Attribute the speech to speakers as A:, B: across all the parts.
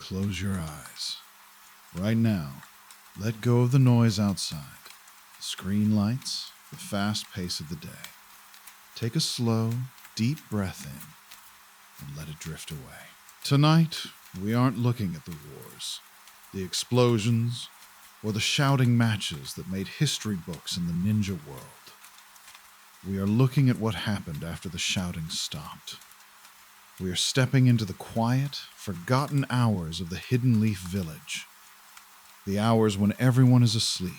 A: close your eyes. Right now, let go of the noise outside, the screen lights, the fast pace of the day. Take a slow, deep breath in and let it drift away. Tonight, we aren't looking at the wars, the explosions, or the shouting matches that made history books in the ninja world. We are looking at what happened after the shouting stopped. We are stepping into the quiet, forgotten hours of the Hidden Leaf Village. The hours when everyone is asleep,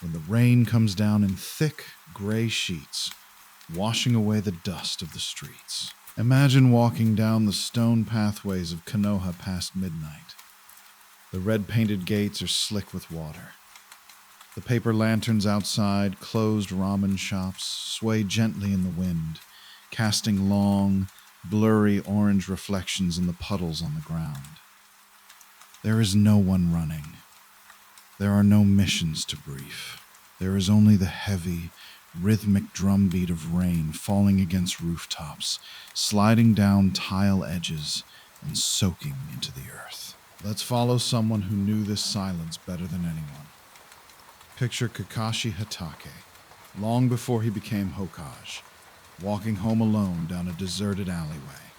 A: when the rain comes down in thick, gray sheets, washing away the dust of the streets. Imagine walking down the stone pathways of Konoha past midnight. The red-painted gates are slick with water. The paper lanterns outside closed ramen shops sway gently in the wind, casting long, blurry orange reflections in the puddles on the ground. There is no one running. There are no missions to brief. There is only the heavy, rhythmic drumbeat of rain falling against rooftops, sliding down tile edges, and soaking into the earth. Let's follow someone who knew this silence better than anyone. Picture Kakashi Hatake, long before he became Hokage, walking home alone down a deserted alleyway.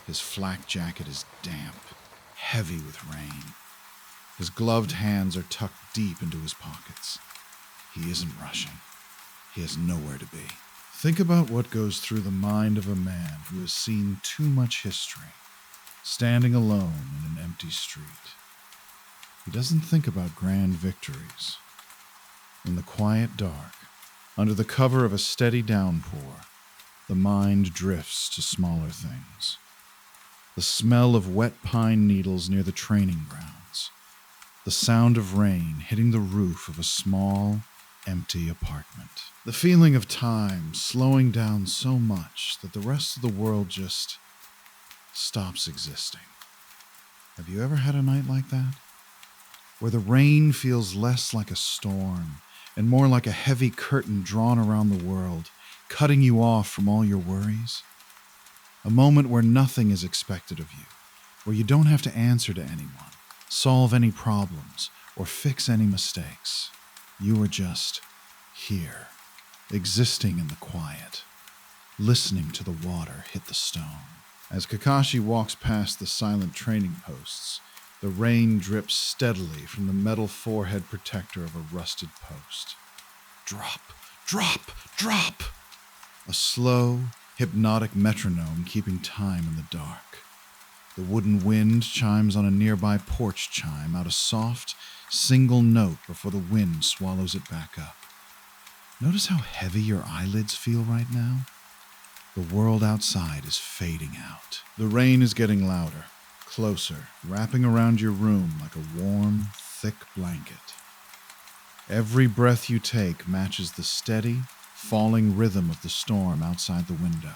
A: His flak jacket is damp, heavy with rain. His gloved hands are tucked deep into his pockets. He isn't rushing. He has nowhere to be. Think about what goes through the mind of a man who has seen too much history, standing alone in an empty street. He doesn't think about grand victories. In the quiet dark, under the cover of a steady downpour, the mind drifts to smaller things. The smell of wet pine needles near the training grounds. The sound of rain hitting the roof of a small, empty apartment. The feeling of time slowing down so much that the rest of the world just stops existing. Have you ever had a night like that? Where the rain feels less like a storm and more like a heavy curtain drawn around the world, cutting you off from all your worries? A moment where nothing is expected of you, where you don't have to answer to anyone, solve any problems, or fix any mistakes. You are just here, existing in the quiet, listening to the water hit the stone. As Kakashi walks past the silent training posts, the rain drips steadily from the metal forehead protector of a rusted post. Drop, drop, drop! A slow, hypnotic metronome keeping time in the dark. The wooden wind chimes on a nearby porch chime out a soft, single note before the wind swallows it back up. Notice how heavy your eyelids feel right now? The world outside is fading out. The rain is getting louder, closer, wrapping around your room like a warm, thick blanket. Every breath you take matches the steady, falling rhythm of the storm outside the window.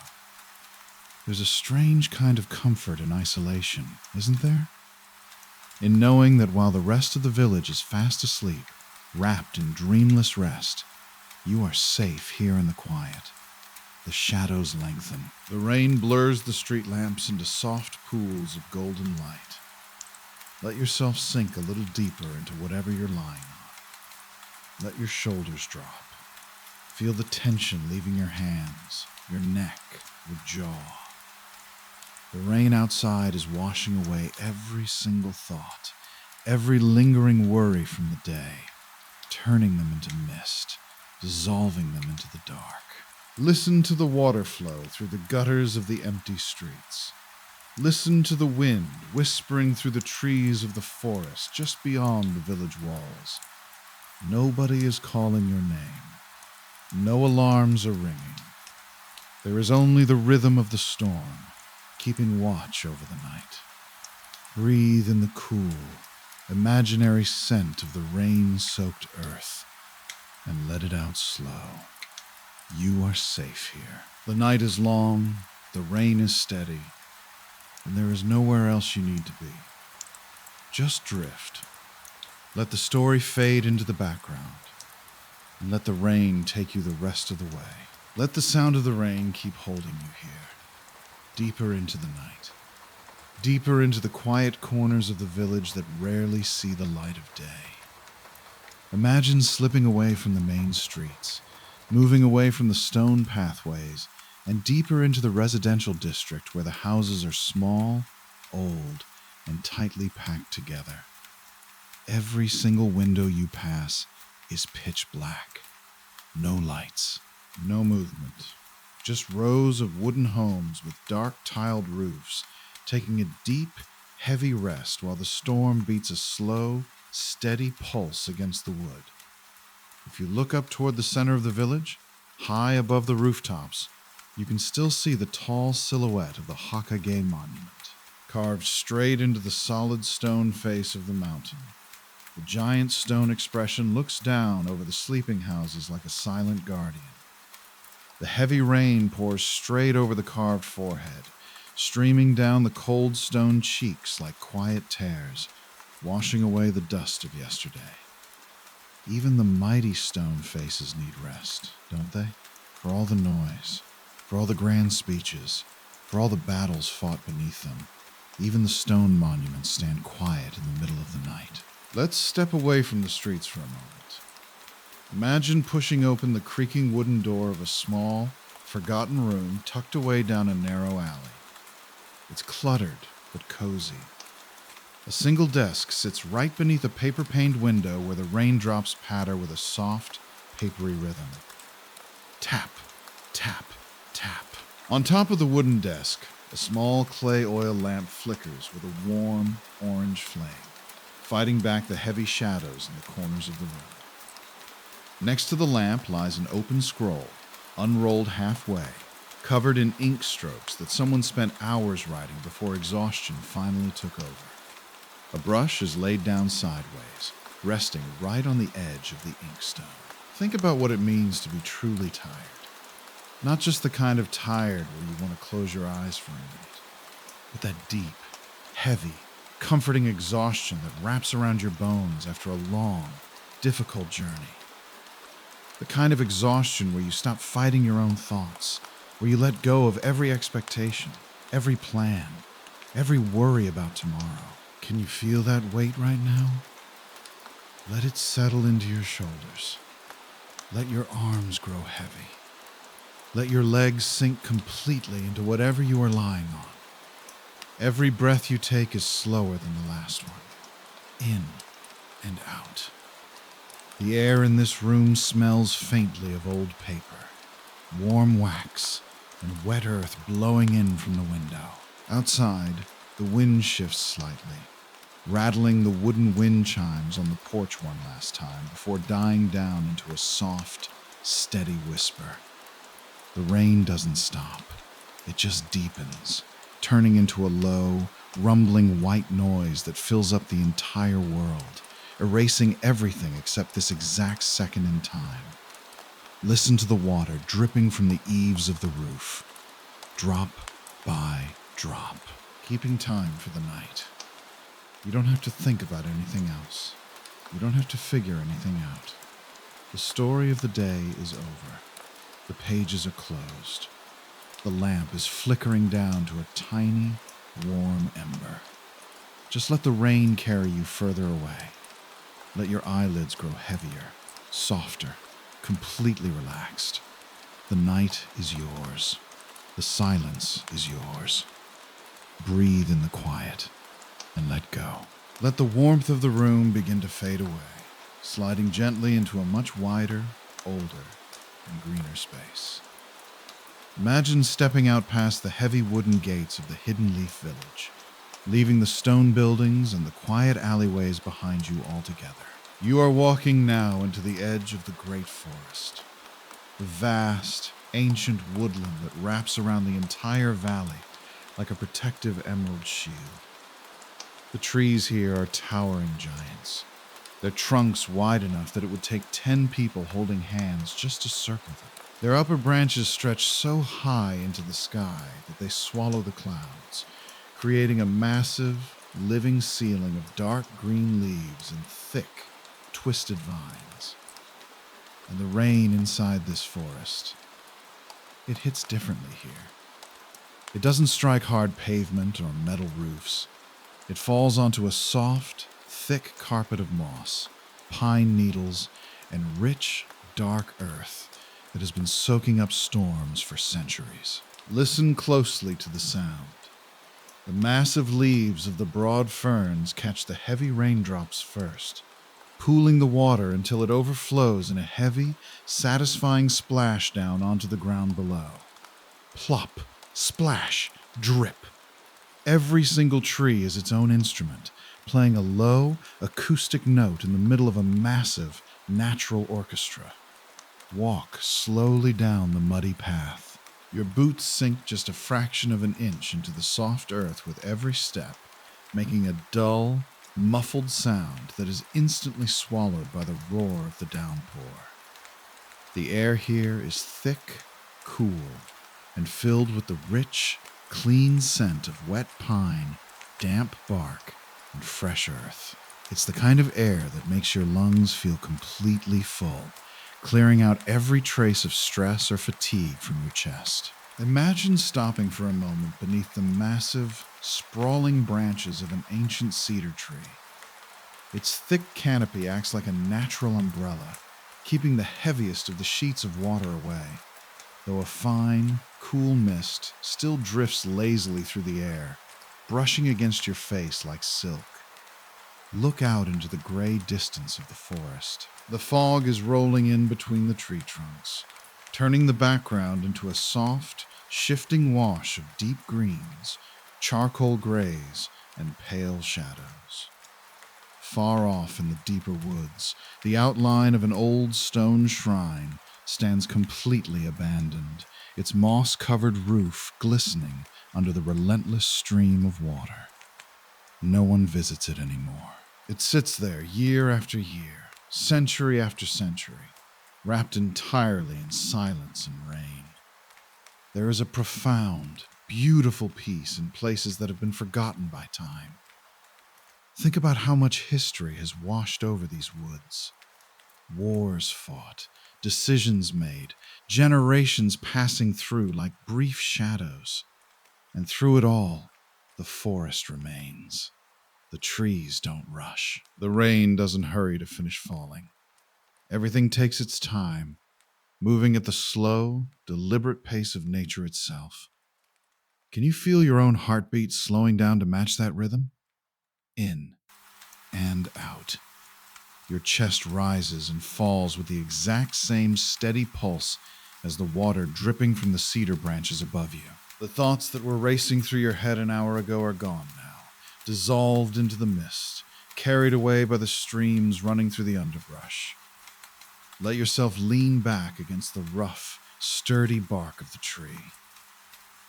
A: There's a strange kind of comfort in isolation, isn't there? In knowing that while the rest of the village is fast asleep, wrapped in dreamless rest, you are safe here in the quiet. The shadows lengthen. The rain blurs the street lamps into soft pools of golden light. Let yourself sink a little deeper into whatever you're lying on. Let your shoulders drop. Feel the tension leaving your hands, your neck, your jaw. The rain outside is washing away every single thought, every lingering worry from the day, turning them into mist, dissolving them into the dark. Listen to the water flow through the gutters of the empty streets. Listen to the wind whispering through the trees of the forest just beyond the village walls. Nobody is calling your name. No alarms are ringing. There is only the rhythm of the storm, keeping watch over the night. Breathe in the cool, imaginary scent of the rain-soaked earth, and let it out slow. You are safe here. The night is long, the rain is steady, and there is nowhere else you need to be. Just drift. Let the story fade into the background, and let the rain take you the rest of the way. Let the sound of the rain keep holding you here, deeper into the night. deeper into the quiet corners of the village that rarely see the light of day. Imagine slipping away from the main streets, moving away from the stone pathways, and deeper into the residential district where the houses are small, old, and tightly packed together. Every single window you pass is pitch black. No lights, no movement. Just rows of wooden homes with dark tiled roofs, taking a deep, heavy rest while the storm beats a slow, steady pulse against the wood. If you look up toward the center of the village, high above the rooftops, you can still see the tall silhouette of the Hokage monument, carved straight into the solid stone face of the mountain. The giant stone expression looks down over the sleeping houses like a silent guardian. The heavy rain pours straight over the carved forehead, streaming down the cold stone cheeks like quiet tears, washing away the dust of yesterday. Even the mighty stone faces need rest, don't they? For all the noise, for all the grand speeches, for all the battles fought beneath them, even the stone monuments stand quiet in the middle of the night. Let's step away from the streets for a moment. Imagine pushing open the creaking wooden door of a small, forgotten room tucked away down a narrow alley. It's cluttered, but cozy. A single desk sits right beneath a paper-paned window where the raindrops patter with a soft, papery rhythm. Tap, tap, tap. On top of the wooden desk, a small clay oil lamp flickers with a warm, orange flame, fighting back the heavy shadows in the corners of the room. Next to the lamp lies an open scroll, unrolled halfway, covered in ink strokes that someone spent hours writing before exhaustion finally took over. A brush is laid down sideways, resting right on the edge of the inkstone. Think about what it means to be truly tired. Not just the kind of tired where you want to close your eyes for a minute, but that deep, heavy, comforting exhaustion that wraps around your bones after a long, difficult journey. The kind of exhaustion where you stop fighting your own thoughts, where you let go of every expectation, every plan, every worry about tomorrow. Can you feel that weight right now? Let it settle into your shoulders. Let your arms grow heavy. Let your legs sink completely into whatever you are lying on. Every breath you take is slower than the last one. In and out. The air in this room smells faintly of old paper, warm wax, and wet earth blowing in from the window. Outside, the wind shifts slightly, rattling the wooden wind chimes on the porch one last time before dying down into a soft, steady whisper. The rain doesn't stop. It just deepens, turning into a low, rumbling white noise that fills up the entire world, erasing everything except this exact second in time. Listen to the water dripping from the eaves of the roof, drop by drop, keeping time for the night. You don't have to think about anything else. You don't have to figure anything out. The story of the day is over. The pages are closed. The lamp is flickering down to a tiny, warm ember. Just let the rain carry you further away. Let your eyelids grow heavier, softer, completely relaxed. The night is yours. The silence is yours. Breathe in the quiet and let go. Let the warmth of the room begin to fade away, sliding gently into a much wider, older, and greener space. Imagine stepping out past the heavy wooden gates of the Hidden Leaf Village, leaving the stone buildings and the quiet alleyways behind you altogether. You are walking now into the edge of the great forest, the vast, ancient woodland that wraps around the entire valley like a protective emerald shield. The trees here are towering giants, their trunks wide enough that it would take 10 people holding hands just to circle them. Their upper branches stretch so high into the sky that they swallow the clouds, creating a massive, living ceiling of dark green leaves and thick, twisted vines. And the rain inside this forest, it hits differently here. It doesn't strike hard pavement or metal roofs. It falls onto a soft, thick carpet of moss, pine needles, and rich, dark earth that has been soaking up storms for centuries. Listen closely to the sound. The massive leaves of the broad ferns catch the heavy raindrops first, pooling the water until it overflows in a heavy, satisfying splash down onto the ground below. Plop, splash, drip. Every single tree is its own instrument, playing a low, acoustic note in the middle of a massive, natural orchestra. Walk slowly down the muddy path. Your boots sink just a fraction of an inch into the soft earth with every step, making a dull, muffled sound that is instantly swallowed by the roar of the downpour. The air here is thick, cool, and filled with the rich, clean scent of wet pine, damp bark, and fresh earth. It's the kind of air that makes your lungs feel completely full, clearing out every trace of stress or fatigue from your chest. Imagine stopping for a moment beneath the massive, sprawling branches of an ancient cedar tree. Its thick canopy acts like a natural umbrella, keeping the heaviest of the sheets of water away, though a fine, cool mist still drifts lazily through the air, brushing against your face like silk. Look out into the gray distance of the forest. The fog is rolling in between the tree trunks, turning the background into a soft, shifting wash of deep greens, charcoal grays, and pale shadows. Far off in the deeper woods, the outline of an old stone shrine stands completely abandoned, its moss-covered roof glistening under the relentless stream of water. No one visits it anymore. It sits there year after year, century after century, wrapped entirely in silence and rain. There is a profound, beautiful peace in places that have been forgotten by time. Think about how much history has washed over these woods. Wars fought, decisions made, generations passing through like brief shadows. And through it all, the forest remains. The trees don't rush. The rain doesn't hurry to finish falling. Everything takes its time, moving at the slow, deliberate pace of nature itself. Can you feel your own heartbeat slowing down to match that rhythm? In and out. Your chest rises and falls with the exact same steady pulse as the water dripping from the cedar branches above you. The thoughts that were racing through your head an hour ago are gone now, dissolved into the mist, carried away by the streams running through the underbrush. Let yourself lean back against the rough, sturdy bark of the tree.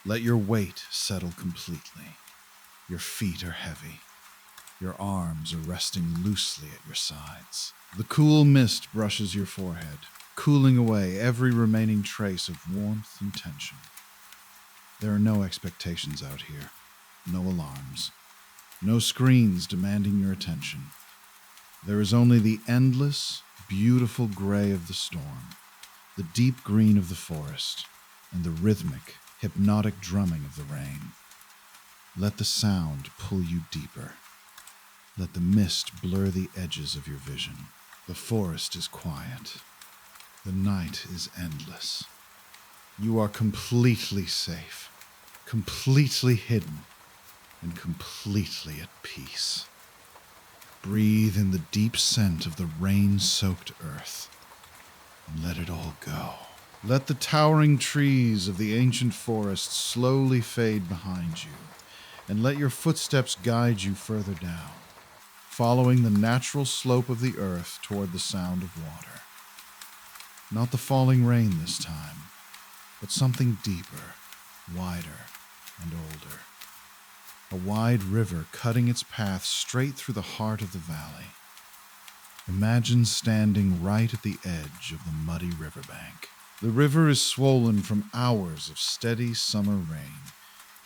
A: Let your weight settle completely. Your feet are heavy. Your arms are resting loosely at your sides. The cool mist brushes your forehead, cooling away every remaining trace of warmth and tension. There are no expectations out here, no alarms, no screens demanding your attention. There is only the endless, beautiful gray of the storm, the deep green of the forest, and the rhythmic, hypnotic drumming of the rain. Let the sound pull you deeper. Let the mist blur the edges of your vision. The forest is quiet. The night is endless. You are completely safe, completely hidden, and completely at peace. Breathe in the deep scent of the rain-soaked earth, and let it all go. Let the towering trees of the ancient forest slowly fade behind you, and let your footsteps guide you further down, following the natural slope of the earth toward the sound of water. Not the falling rain this time, but something deeper, wider, and older. A wide river cutting its path straight through the heart of the valley. Imagine standing right at the edge of the muddy riverbank. The river is swollen from hours of steady summer rain,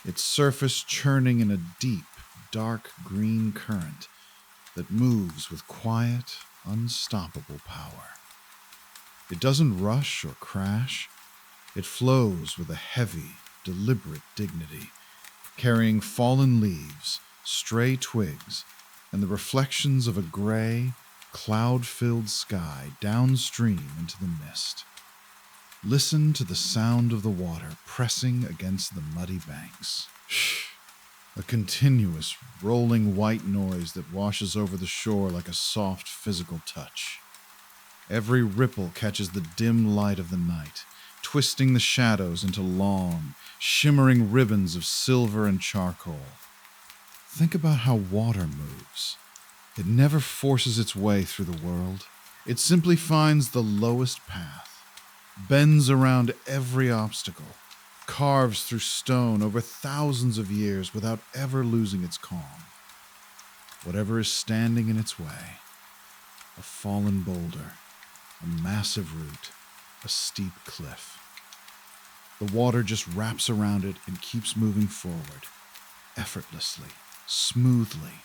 A: its surface churning in a deep, dark green current that moves with quiet, unstoppable power. It doesn't rush or crash. It flows with a heavy, deliberate dignity, carrying fallen leaves, stray twigs, and the reflections of a gray, cloud-filled sky downstream into the mist. Listen to the sound of the water pressing against the muddy banks. A continuous, rolling white noise that washes over the shore like a soft physical touch. Every ripple catches the dim light of the night, twisting the shadows into long, shimmering ribbons of silver and charcoal. Think about how water moves. It never forces its way through the world. It simply finds the lowest path, bends around every obstacle, carves through stone over thousands of years without ever losing its calm. Whatever is standing in its way, a fallen boulder, a massive root, a steep cliff. The water just wraps around it and keeps moving forward, effortlessly, smoothly,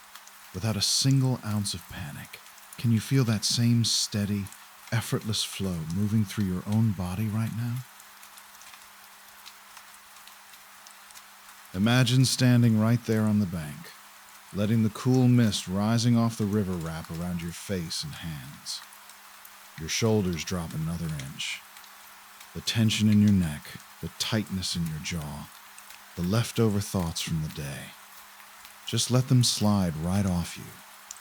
A: without a single ounce of panic. Can you feel that same steady, effortless flow moving through your own body right now? Imagine standing right there on the bank, letting the cool mist rising off the river wrap around your face and hands. Your shoulders drop another inch. The tension in your neck, the tightness in your jaw, the leftover thoughts from the day. Just let them slide right off you,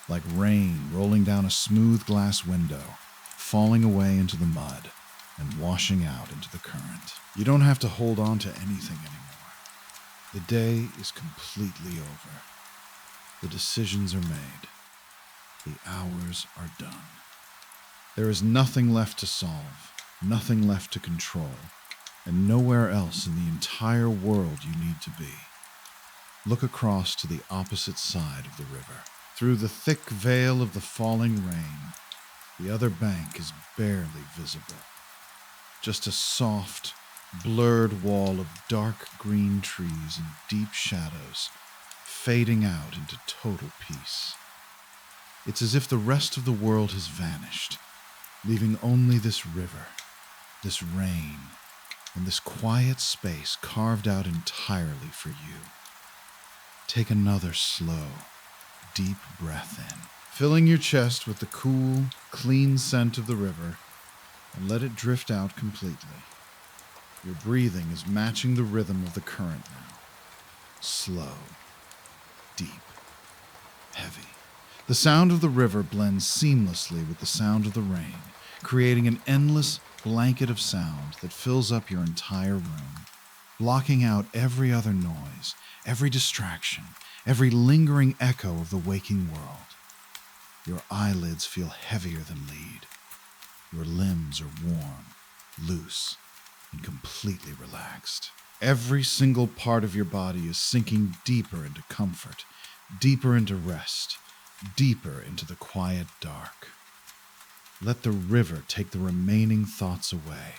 A: like rain rolling down a smooth glass window, falling away into the mud and washing out into the current. You don't have to hold on to anything anymore. The day is completely over. The decisions are made. The hours are done. There is nothing left to solve, nothing left to control, and nowhere else in the entire world you need to be. Look across to the opposite side of the river. Through the thick veil of the falling rain, the other bank is barely visible. Just a soft, blurred wall of dark green trees and deep shadows, fading out into total peace. It's as if the rest of the world has vanished, leaving only this river, this rain, and this quiet space carved out entirely for you. Take another slow, deep breath in, filling your chest with the cool, clean scent of the river, and let it drift out completely. Your breathing is matching the rhythm of the current now. Slow, deep, heavy. The sound of the river blends seamlessly with the sound of the rain, creating an endless blanket of sound that fills up your entire room, blocking out every other noise, every distraction, every lingering echo of the waking world. Your eyelids feel heavier than lead. Your limbs are warm, loose, and completely relaxed. Every single part of your body is sinking deeper into comfort, deeper into rest, deeper into the quiet dark. Let the river take the remaining thoughts away.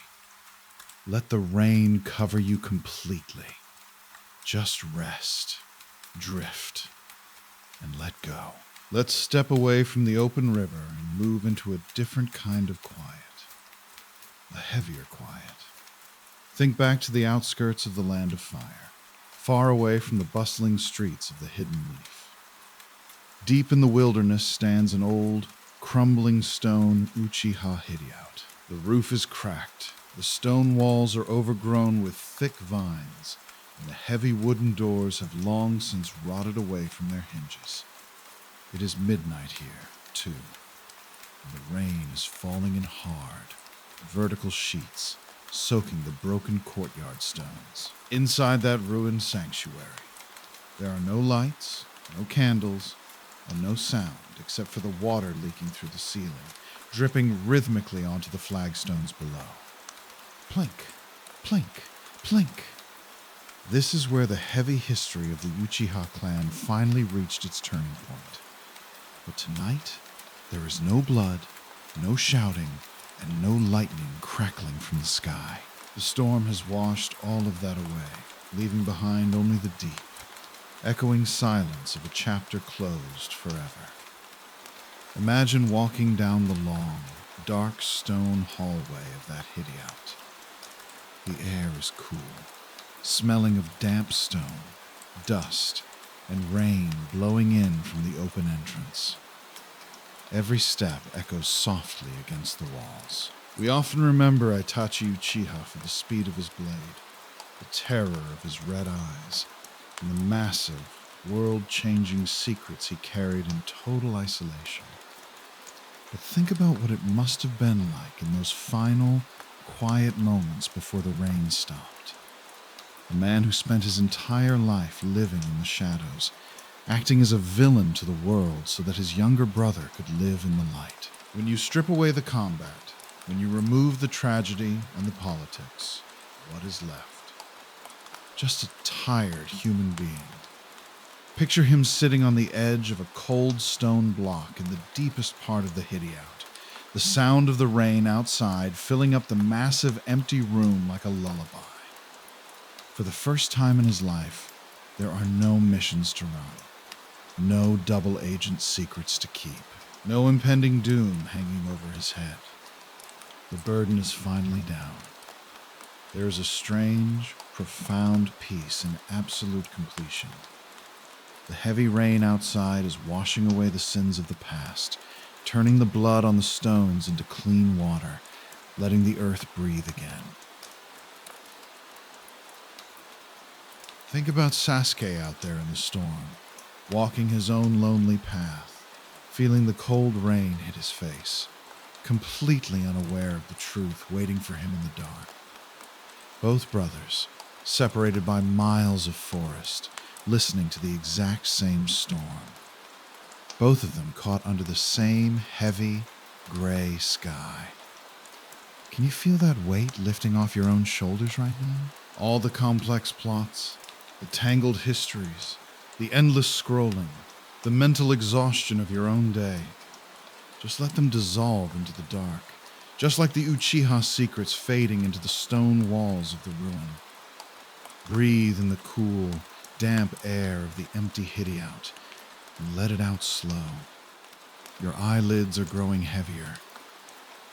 A: Let the rain cover you completely. Just rest, drift, and let go. Let's step away from the open river and move into a different kind of quiet, a heavier quiet. Think back to the outskirts of the Land of Fire, far away from the bustling streets of the Hidden Leaf. Deep in the wilderness stands an old, crumbling stone Uchiha hideout. The roof is cracked, the stone walls are overgrown with thick vines, and the heavy wooden doors have long since rotted away from their hinges. It is midnight here, too, and the rain is falling in hard, vertical sheets, soaking the broken courtyard stones. Inside that ruined sanctuary, there are no lights, no candles, and no sound except for the water leaking through the ceiling, dripping rhythmically onto the flagstones below. Plink, plink, plink. This is where the heavy history of the Uchiha clan finally reached its turning point. But tonight, there is no blood, no shouting, and no lightning crackling from the sky. The storm has washed all of that away, leaving behind only the deep, echoing silence of a chapter closed forever. Imagine walking down the long, dark stone hallway of that hideout. The air is cool, smelling of damp stone, dust, and rain blowing in from the open entrance. Every step echoes softly against the walls. We often remember Itachi Uchiha for the speed of his blade, the terror of his red eyes, and the massive, world-changing secrets he carried in total isolation. But think about what it must have been like in those final, quiet moments before the rain stopped. A man who spent his entire life living in the shadows, acting as a villain to the world so that his younger brother could live in the light. When you strip away the combat, when you remove the tragedy and the politics, what is left? Just a tired human being. Picture him sitting on the edge of a cold stone block in the deepest part of the hideout, the sound of the rain outside filling up the massive empty room like a lullaby. For the first time in his life, there are no missions to run, no double agent secrets to keep, no impending doom hanging over his head. The burden is finally down. There is a strange, profound peace and absolute completion. The heavy rain outside is washing away the sins of the past, turning the blood on the stones into clean water, letting the earth breathe again. Think about Sasuke out there in the storm, walking his own lonely path, feeling the cold rain hit his face, completely unaware of the truth waiting for him in the dark. Both brothers, separated by miles of forest, listening to the exact same storm. Both of them caught under the same heavy, gray sky. Can you feel that weight lifting off your own shoulders right now? All the complex plots, the tangled histories, the endless scrolling, the mental exhaustion of your own day. Just let them dissolve into the dark, just like the Uchiha secrets fading into the stone walls of the ruin. Breathe in the cool, damp air of the empty hideout and let it out slow. Your eyelids are growing heavier.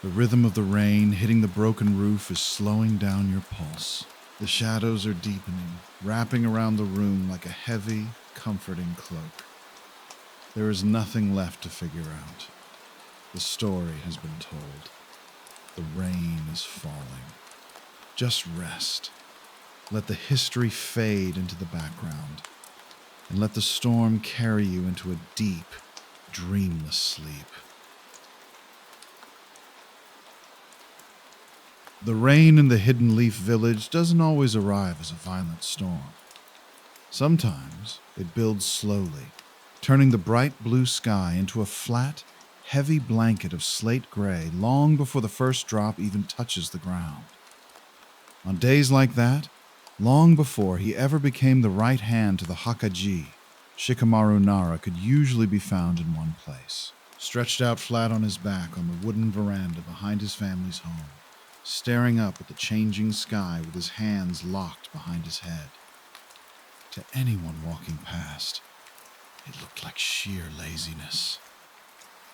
A: The rhythm of the rain hitting the broken roof is slowing down your pulse. The shadows are deepening, wrapping around the room like a heavy, comforting cloak. There is nothing left to figure out. The story has been told. The rain is falling. Just rest. Let the history fade into the background, and let the storm carry you into a deep, dreamless sleep. The rain in the Hidden Leaf Village doesn't always arrive as a violent storm. Sometimes it builds slowly, turning the bright blue sky into a flat, heavy blanket of slate gray long before the first drop even touches the ground. On days like that, long before he ever became the right hand to the Hakaji, Shikamaru Nara could usually be found in one place, stretched out flat on his back on the wooden veranda behind his family's home, staring up at the changing sky with his hands locked behind his head. To anyone walking past, it looked like sheer laziness.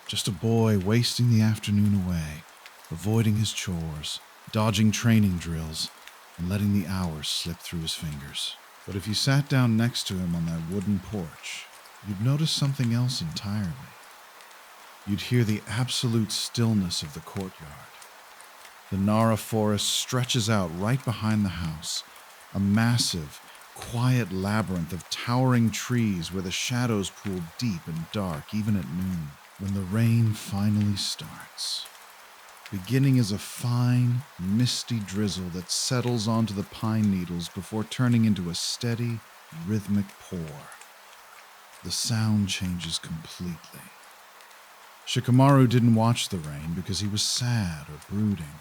A: Just a boy wasting the afternoon away, avoiding his chores, dodging training drills, and letting the hours slip through his fingers. But if you sat down next to him on that wooden porch, you'd notice something else entirely. You'd hear the absolute stillness of the courtyard. The Nara forest stretches out right behind the house, a massive, quiet labyrinth of towering trees where the shadows pool deep and dark even at noon, when the rain finally starts. Beginning as a fine, misty drizzle that settles onto the pine needles before turning into a steady, rhythmic pour. The sound changes completely. Shikamaru didn't watch the rain because he was sad or brooding.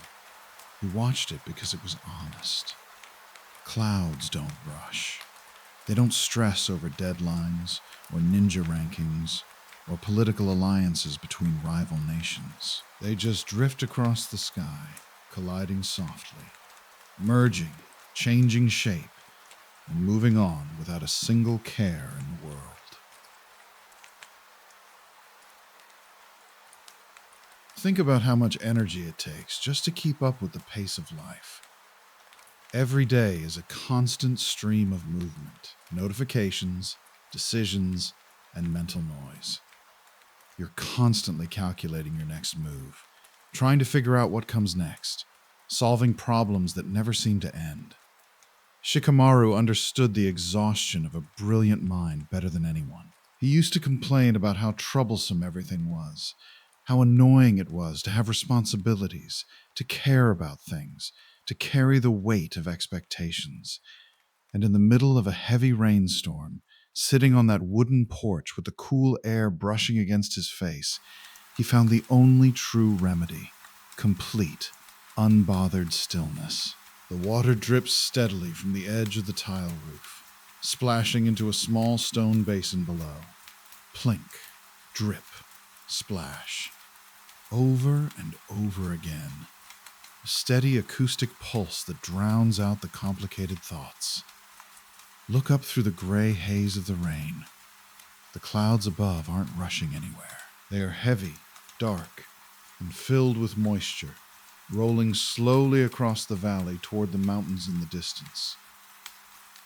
A: He watched it because it was honest. Clouds don't rush. They don't stress over deadlines or ninja rankings or political alliances between rival nations. They just drift across the sky, colliding softly, merging, changing shape, and moving on without a single care in the world. Think about how much energy it takes just to keep up with the pace of life. Every day is a constant stream of movement, notifications, decisions, and mental noise. You're constantly calculating your next move, trying to figure out what comes next, solving problems that never seem to end. Shikamaru understood the exhaustion of a brilliant mind better than anyone. He used to complain about how troublesome everything was, how annoying it was to have responsibilities, to care about things, to carry the weight of expectations. And in the middle of a heavy rainstorm, sitting on that wooden porch with the cool air brushing against his face, he found the only true remedy: complete, unbothered stillness. The water drips steadily from the edge of the tile roof, splashing into a small stone basin below. Plink, drip, splash. Over and over again. A steady acoustic pulse that drowns out the complicated thoughts. Look up through the gray haze of the rain. The clouds above aren't rushing anywhere. They are heavy, dark, and filled with moisture, rolling slowly across the valley toward the mountains in the distance.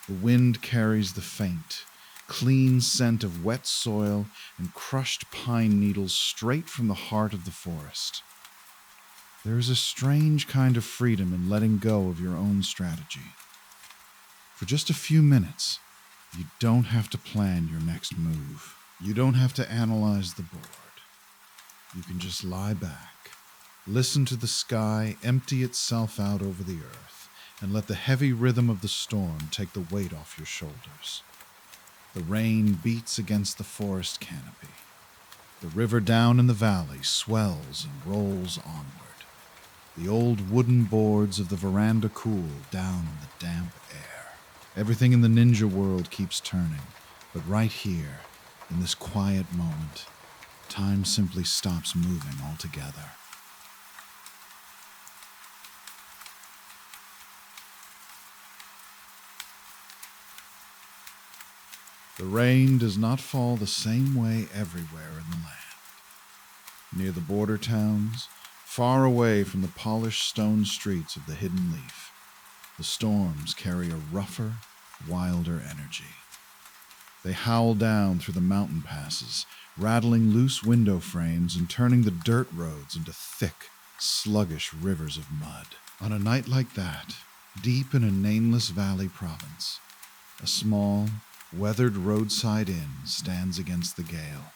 A: The wind carries the faint, clean scent of wet soil and crushed pine needles straight from the heart of the forest. There is a strange kind of freedom in letting go of your own strategy. For just a few minutes, you don't have to plan your next move. You don't have to analyze the board. You can just lie back, listen to the sky empty itself out over the earth, and let the heavy rhythm of the storm take the weight off your shoulders. The rain beats against the forest canopy. The river down in the valley swells and rolls onward. The old wooden boards of the veranda cool down in the damp air. Everything in the ninja world keeps turning, but right here, in this quiet moment, time simply stops moving altogether. The rain does not fall the same way everywhere in the land. Near the border towns, far away from the polished stone streets of the Hidden Leaf, the storms carry a rougher, wilder energy. They howl down through the mountain passes, rattling loose window frames and turning the dirt roads into thick, sluggish rivers of mud. On a night like that, deep in a nameless valley province, a small, weathered roadside inn stands against the gale.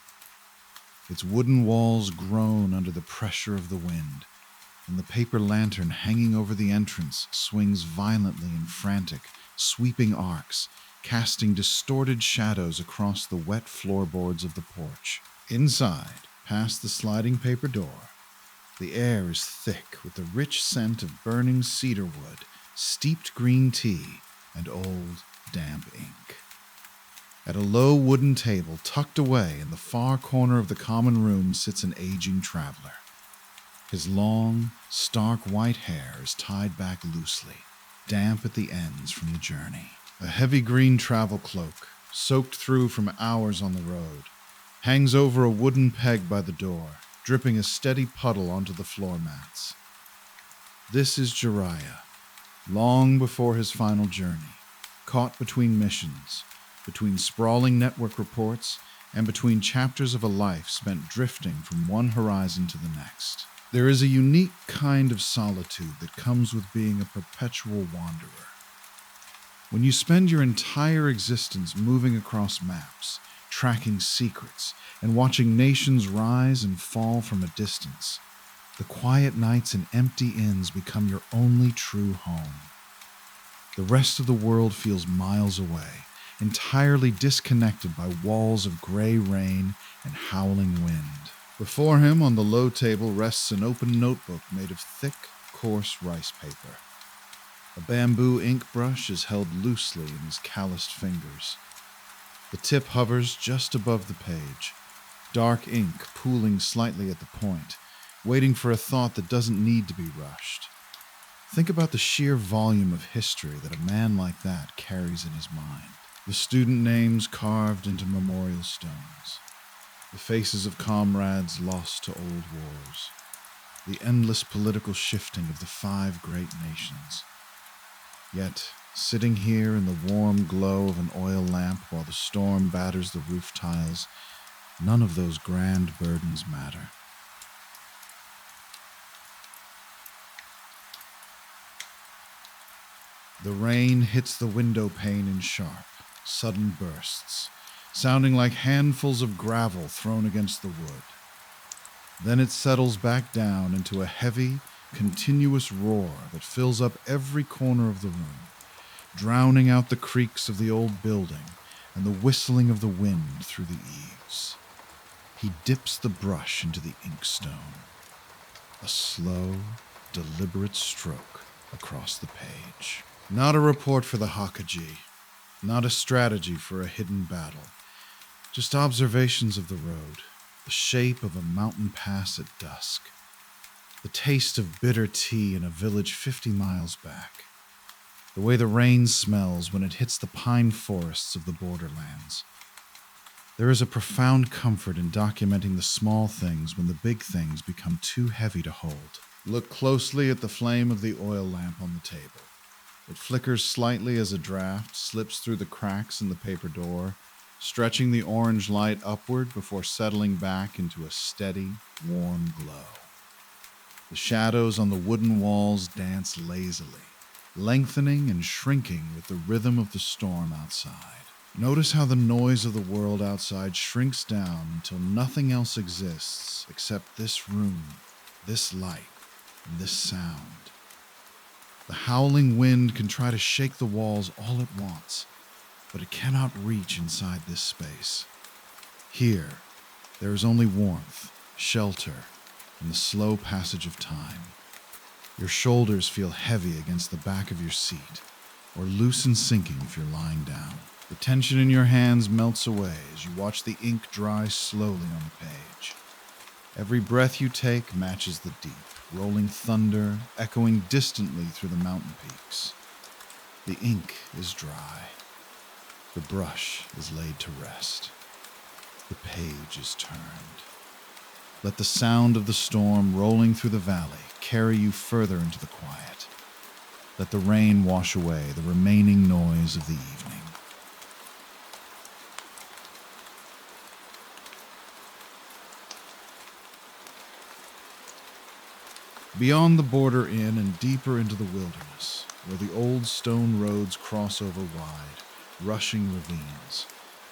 A: Its wooden walls groan under the pressure of the wind, and the paper lantern hanging over the entrance swings violently in frantic, sweeping arcs, casting distorted shadows across the wet floorboards of the porch. Inside, past the sliding paper door, the air is thick with the rich scent of burning cedar wood, steeped green tea, and old, damp ink. At a low wooden table tucked away in the far corner of the common room sits an aging traveler. His long, stark white hair is tied back loosely, damp at the ends from the journey. A heavy green travel cloak, soaked through from hours on the road, hangs over a wooden peg by the door, dripping a steady puddle onto the floor mats. This is Jiraiya, long before his final journey, caught between missions, between sprawling network reports, and between chapters of a life spent drifting from one horizon to the next. There is a unique kind of solitude that comes with being a perpetual wanderer. When you spend your entire existence moving across maps, tracking secrets, and watching nations rise and fall from a distance, the quiet nights and empty inns become your only true home. The rest of the world feels miles away, entirely disconnected by walls of gray rain and howling wind. Before him on the low table rests an open notebook made of thick, coarse rice paper. A bamboo ink brush is held loosely in his calloused fingers. The tip hovers just above the page, dark ink pooling slightly at the point, waiting for a thought that doesn't need to be rushed. Think about the sheer volume of history that a man like that carries in his mind. The student names carved into memorial stones, the faces of comrades lost to old wars, the endless political shifting of the 5 great nations. Yet, sitting here in the warm glow of an oil lamp while the storm batters the roof tiles, none of those grand burdens matter. The rain hits the window pane in sharp, sudden bursts, sounding like handfuls of gravel thrown against the wood. Then it settles back down into a heavy, continuous roar that fills up every corner of the room, drowning out the creaks of the old building and the whistling of the wind through the eaves. He dips the brush into the inkstone. A slow, deliberate stroke across the page. Not a report for the Hakaji, not a strategy for a hidden battle, just observations of the road, the shape of a mountain pass at dusk, the taste of bitter tea in a village 50 miles back, the way the rain smells when it hits the pine forests of the borderlands. There is a profound comfort in documenting the small things when the big things become too heavy to hold. Look closely at the flame of the oil lamp on the table. It flickers slightly as a draft slips through the cracks in the paper door, stretching the orange light upward before settling back into a steady, warm glow. The shadows on the wooden walls dance lazily, lengthening and shrinking with the rhythm of the storm outside. Notice how the noise of the world outside shrinks down until nothing else exists except this room, this light, and this sound. The howling wind can try to shake the walls all it wants, but it cannot reach inside this space. Here, there is only warmth, shelter, and the slow passage of time. Your shoulders feel heavy against the back of your seat, or loose and sinking if you're lying down. The tension in your hands melts away as you watch the ink dry slowly on the page. Every breath you take matches the deep, rolling thunder echoing distantly through the mountain peaks. The ink is dry. The brush is laid to rest. The page is turned. Let the sound of the storm rolling through the valley carry you further into the quiet. Let the rain wash away the remaining noise of the evening. Beyond the border inn and deeper into the wilderness, where the old stone roads cross over wide, rushing ravines,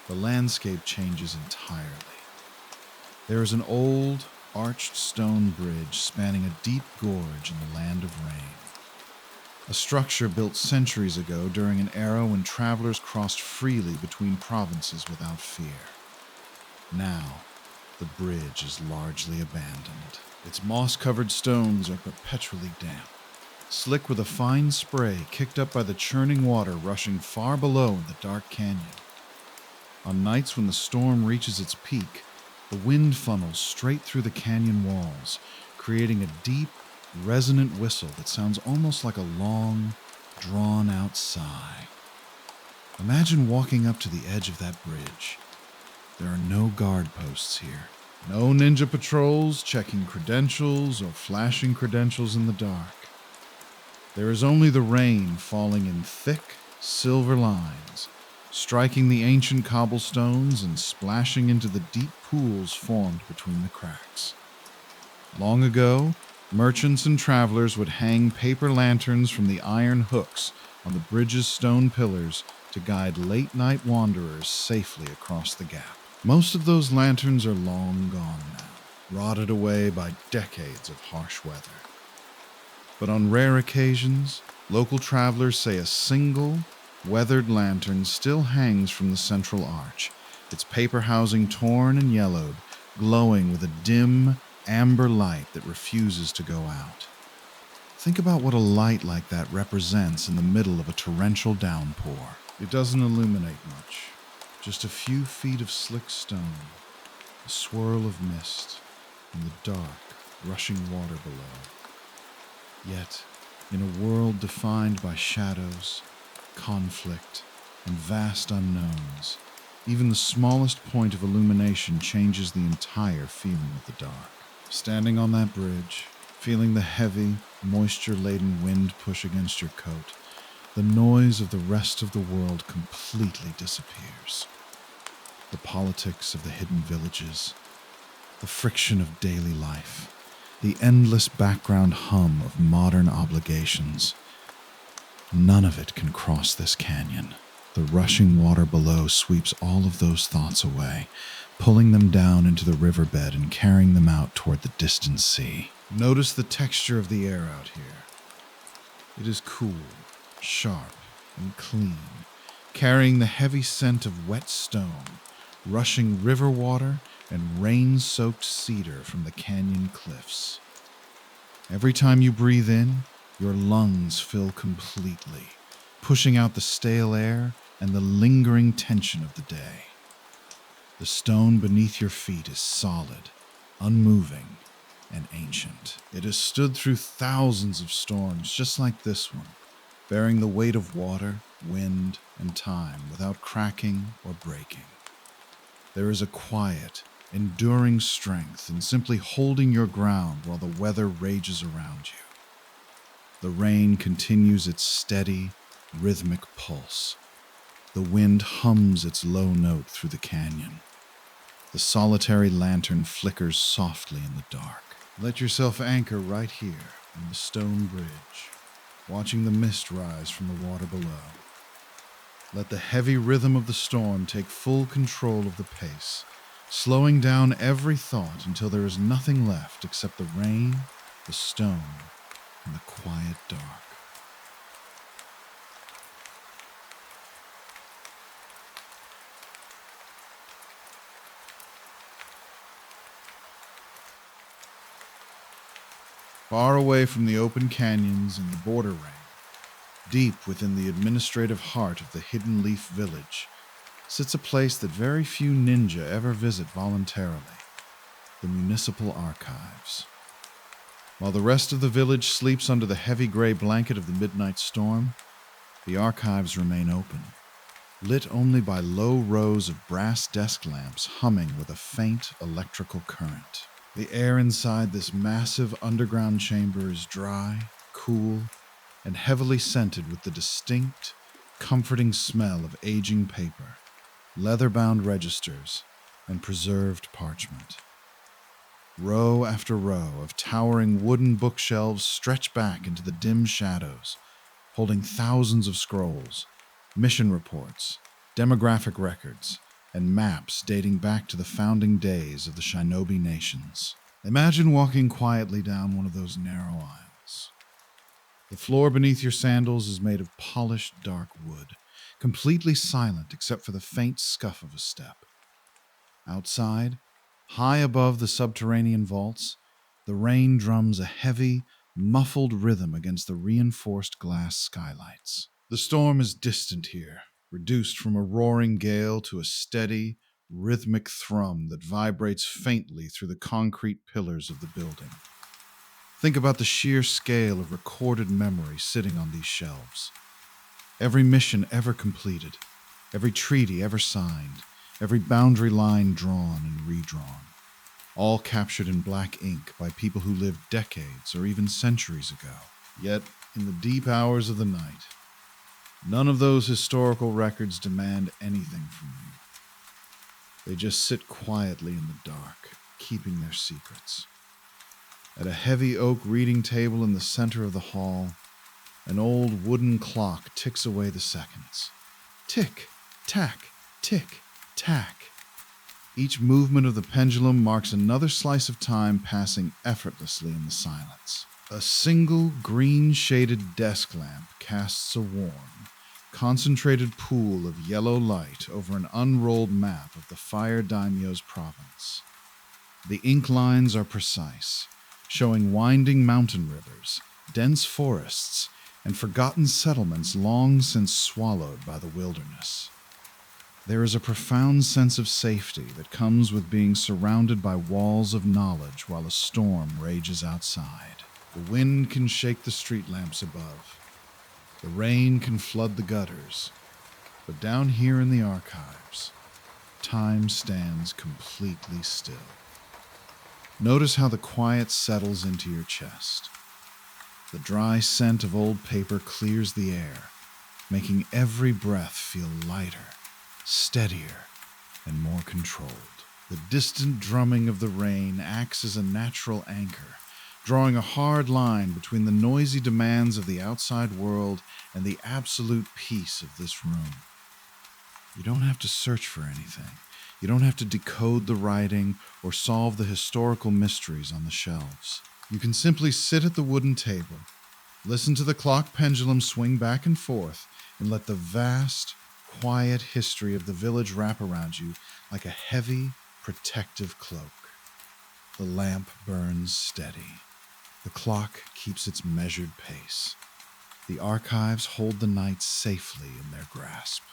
A: the landscape changes entirely. There is an old, arched stone bridge spanning a deep gorge in the land of rain. A structure built centuries ago during an era when travelers crossed freely between provinces without fear. Now, the bridge is largely abandoned. Its moss-covered stones are perpetually damp, slick with a fine spray kicked up by the churning water rushing far below in the dark canyon. On nights when the storm reaches its peak, the wind funnels straight through the canyon walls, creating a deep, resonant whistle that sounds almost like a long, drawn-out sigh. Imagine walking up to the edge of that bridge. There are no guard posts here. No ninja patrols checking credentials or flashing credentials in the dark. There is only the rain falling in thick, silver lines, striking the ancient cobblestones and splashing into the deep pools formed between the cracks. Long ago, merchants and travelers would hang paper lanterns from the iron hooks on the bridge's stone pillars to guide late-night wanderers safely across the gap. Most of those lanterns are long gone now, rotted away by decades of harsh weather. But on rare occasions, local travelers say a single, weathered lantern still hangs from the central arch, its paper housing torn and yellowed, glowing with a dim, amber light that refuses to go out. Think about what a light like that represents in the middle of a torrential downpour. It doesn't illuminate much. Just a few feet of slick stone, a swirl of mist, and the dark, rushing water below. Yet, in a world defined by shadows, conflict, and vast unknowns, even the smallest point of illumination changes the entire feeling of the dark. Standing on that bridge, feeling the heavy, moisture-laden wind push against your coat, the noise of the rest of the world completely disappears. The politics of the hidden villages, the friction of daily life, the endless background hum of modern obligations. None of it can cross this canyon. The rushing water below sweeps all of those thoughts away, pulling them down into the riverbed and carrying them out toward the distant sea. Notice the texture of the air out here. It is cool, sharp, and clean, carrying the heavy scent of wet stone, rushing river water, and rain-soaked cedar from the canyon cliffs. Every time you breathe in, your lungs fill completely, pushing out the stale air and the lingering tension of the day. The stone beneath your feet is solid, unmoving, and ancient. It has stood through thousands of storms just like this one, bearing the weight of water, wind, and time without cracking or breaking. There is a quiet, enduring strength in simply holding your ground while the weather rages around you. The rain continues its steady, rhythmic pulse. The wind hums its low note through the canyon. The solitary lantern flickers softly in the dark. Let yourself anchor right here on the stone bridge, watching the mist rise from the water below. Let the heavy rhythm of the storm take full control of the pace, slowing down every thought until there is nothing left except the rain, the stone, and the quiet dark. Far away from the open canyons and the border rain, deep within the administrative heart of the Hidden Leaf Village, sits a place that very few ninja ever visit voluntarily, the municipal archives. While the rest of the village sleeps under the heavy gray blanket of the midnight storm, the archives remain open, lit only by low rows of brass desk lamps humming with a faint electrical current. The air inside this massive underground chamber is dry, cool, and heavily scented with the distinct, comforting smell of aging paper, leather-bound registers, and preserved parchment. Row after row of towering wooden bookshelves stretch back into the dim shadows, holding thousands of scrolls, mission reports, demographic records, and maps dating back to the founding days of the Shinobi nations. Imagine walking quietly down one of those narrow aisles. The floor beneath your sandals is made of polished dark wood, completely silent except for the faint scuff of a step. Outside, high above the subterranean vaults, the rain drums a heavy, muffled rhythm against the reinforced glass skylights. The storm is distant here, reduced from a roaring gale to a steady, rhythmic thrum that vibrates faintly through the concrete pillars of the building. Think about the sheer scale of recorded memory sitting on these shelves. Every mission ever completed, every treaty ever signed, every boundary line drawn and redrawn, all captured in black ink by people who lived decades or even centuries ago. Yet, in the deep hours of the night, none of those historical records demand anything from you. They just sit quietly in the dark, keeping their secrets. At a heavy oak reading table in the center of the hall, an old wooden clock ticks away the seconds. Tick, tack, tick, tack. Each movement of the pendulum marks another slice of time passing effortlessly in the silence. A single green-shaded desk lamp casts a warm, concentrated pool of yellow light over an unrolled map of the Fire Daimyo's province. The ink lines are precise, showing winding mountain rivers, dense forests, and forgotten settlements long since swallowed by the wilderness. There is a profound sense of safety that comes with being surrounded by walls of knowledge while a storm rages outside. The wind can shake the street lamps above. The rain can flood the gutters. But down here in the archives, time stands completely still. Notice how the quiet settles into your chest. The dry scent of old paper clears the air, making every breath feel lighter, steadier, and more controlled. The distant drumming of the rain acts as a natural anchor, drawing a hard line between the noisy demands of the outside world and the absolute peace of this room. You don't have to search for anything. You don't have to decode the writing or solve the historical mysteries on the shelves. You can simply sit at the wooden table, listen to the clock pendulum swing back and forth, and let the vast, quiet history of the village wrap around you like a heavy, protective cloak. The lamp burns steady. The clock keeps its measured pace. The archives hold the night safely in their grasp.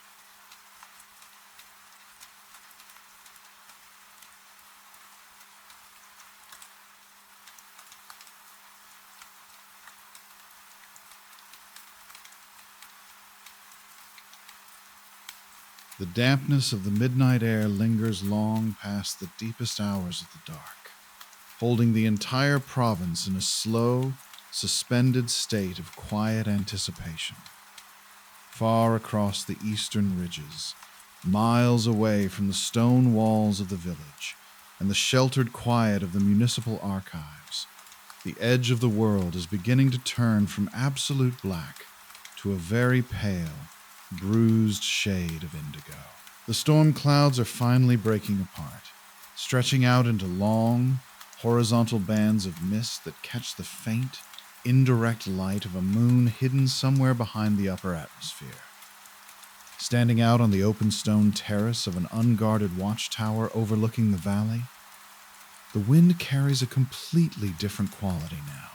A: The dampness of the midnight air lingers long past the deepest hours of the dark, holding the entire province in a slow, suspended state of quiet anticipation. Far across the eastern ridges, miles away from the stone walls of the village and the sheltered quiet of the municipal archives, the edge of the world is beginning to turn from absolute black to a very pale, bruised shade of indigo. The storm clouds are finally breaking apart, stretching out into long, horizontal bands of mist that catch the faint, indirect light of a moon hidden somewhere behind the upper atmosphere. Standing out on the open stone terrace of an unguarded watchtower overlooking the valley, the wind carries a completely different quality now.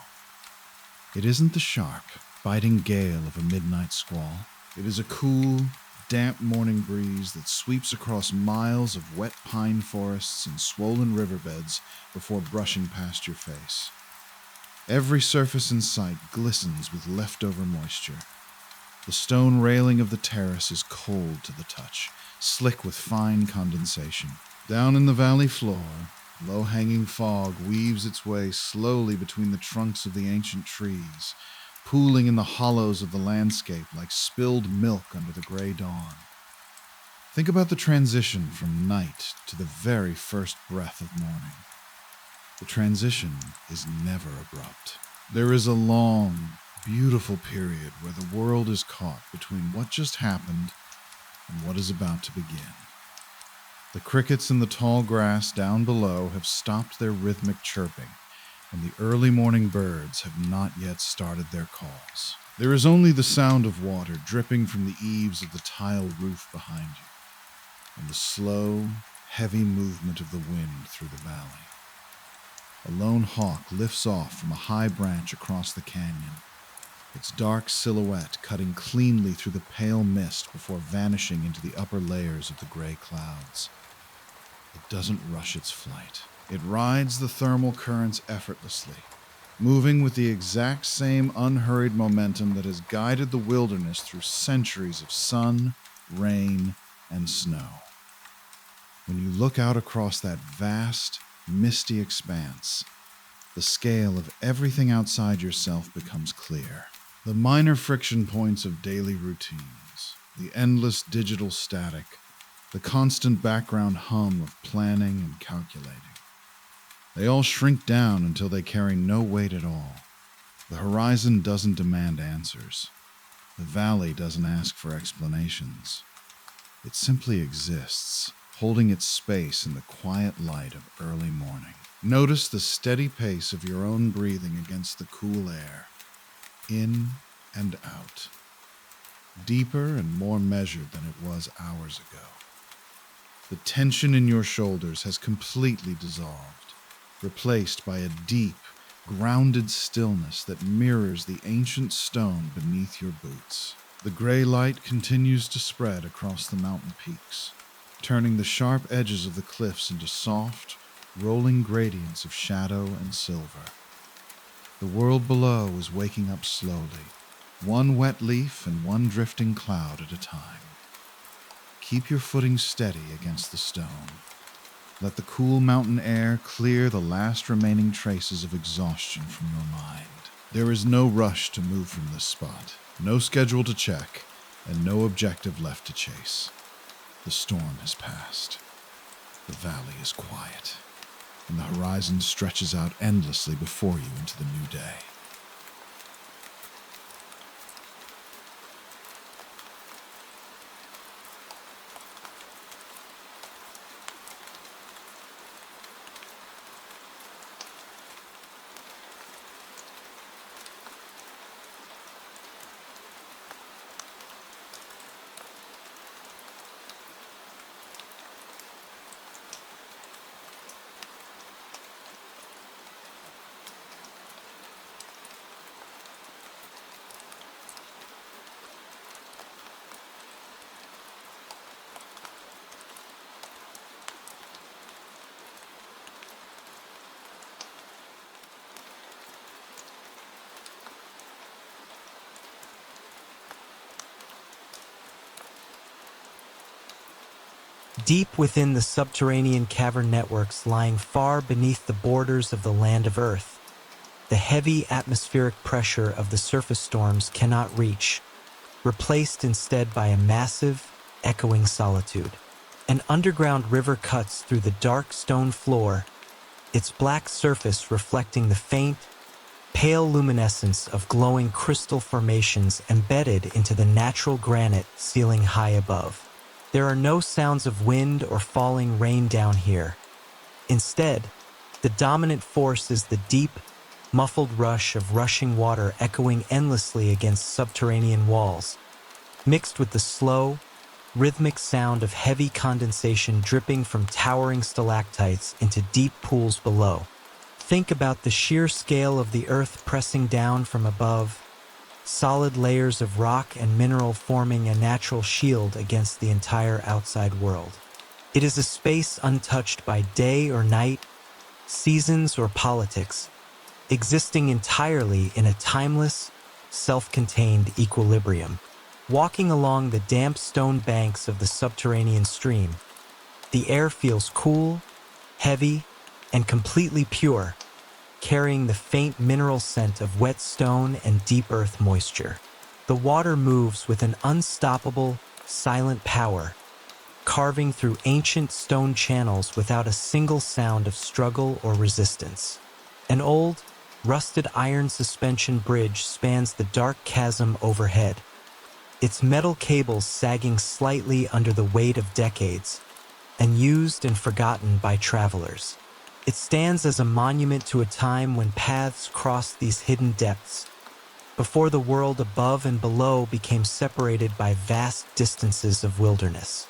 A: It isn't the sharp, biting gale of a midnight squall. It is a cool, damp morning breeze that sweeps across miles of wet pine forests and swollen riverbeds before brushing past your face. Every surface in sight glistens with leftover moisture. The stone railing of the terrace is cold to the touch, slick with fine condensation. Down in the valley floor, low-hanging fog weaves its way slowly between the trunks of the ancient trees, pooling in the hollows of the landscape like spilled milk under the gray dawn. Think about the transition from night to the very first breath of morning. The transition is never abrupt. There is a long, beautiful period where the world is caught between what just happened and what is about to begin. The crickets in the tall grass down below have stopped their rhythmic chirping, and the early morning birds have not yet started their calls. There is only the sound of water dripping from the eaves of the tile roof behind you, and the slow, heavy movement of the wind through the valley. A lone hawk lifts off from a high branch across the canyon, its dark silhouette cutting cleanly through the pale mist before vanishing into the upper layers of the gray clouds. It doesn't rush its flight. It rides the thermal currents effortlessly, moving with the exact same unhurried momentum that has guided the wilderness through centuries of sun, rain, and snow. When you look out across that vast, misty expanse, the scale of everything outside yourself becomes clear. The minor friction points of daily routines, the endless digital static, the constant background hum of planning and calculating. They all shrink down until they carry no weight at all. The horizon doesn't demand answers. The valley doesn't ask for explanations. It simply exists, holding its space in the quiet light of early morning. Notice the steady pace of your own breathing against the cool air, in and out, deeper and more measured than it was hours ago. The tension in your shoulders has completely dissolved, replaced by a deep, grounded stillness that mirrors the ancient stone beneath your boots. The gray light continues to spread across the mountain peaks, turning the sharp edges of the cliffs into soft, rolling gradients of shadow and silver. The world below is waking up slowly, one wet leaf and one drifting cloud at a time. Keep your footing steady against the stone. Let the cool mountain air clear the last remaining traces of exhaustion from your mind. There is no rush to move from this spot, no schedule to check, and no objective left to chase. The storm has passed. The valley is quiet, and the horizon stretches out endlessly before you into the new day.
B: Deep within the subterranean cavern networks lying far beneath the borders of the land of Earth, the heavy atmospheric pressure of the surface storms cannot reach, replaced instead by a massive, echoing solitude. An underground river cuts through the dark stone floor, its black surface reflecting the faint, pale luminescence of glowing crystal formations embedded into the natural granite ceiling high above. There are no sounds of wind or falling rain down here. Instead, the dominant force is the deep, muffled rush of rushing water echoing endlessly against subterranean walls, mixed with the slow, rhythmic sound of heavy condensation dripping from towering stalactites into deep pools below. Think about the sheer scale of the earth pressing down from above, solid layers of rock and mineral forming a natural shield against the entire outside world. It is a space untouched by day or night, seasons or politics, existing entirely in a timeless, self-contained equilibrium. Walking along the damp stone banks of the subterranean stream, the air feels cool, heavy, and completely pure, carrying the faint mineral scent of wet stone and deep earth moisture. The water moves with an unstoppable, silent power, carving through ancient stone channels without a single sound of struggle or resistance. An old, rusted iron suspension bridge spans the dark chasm overhead, its metal cables sagging slightly under the weight of decades, unused and forgotten by travelers. It stands as a monument to a time when paths crossed these hidden depths, before the world above and below became separated by vast distances of wilderness.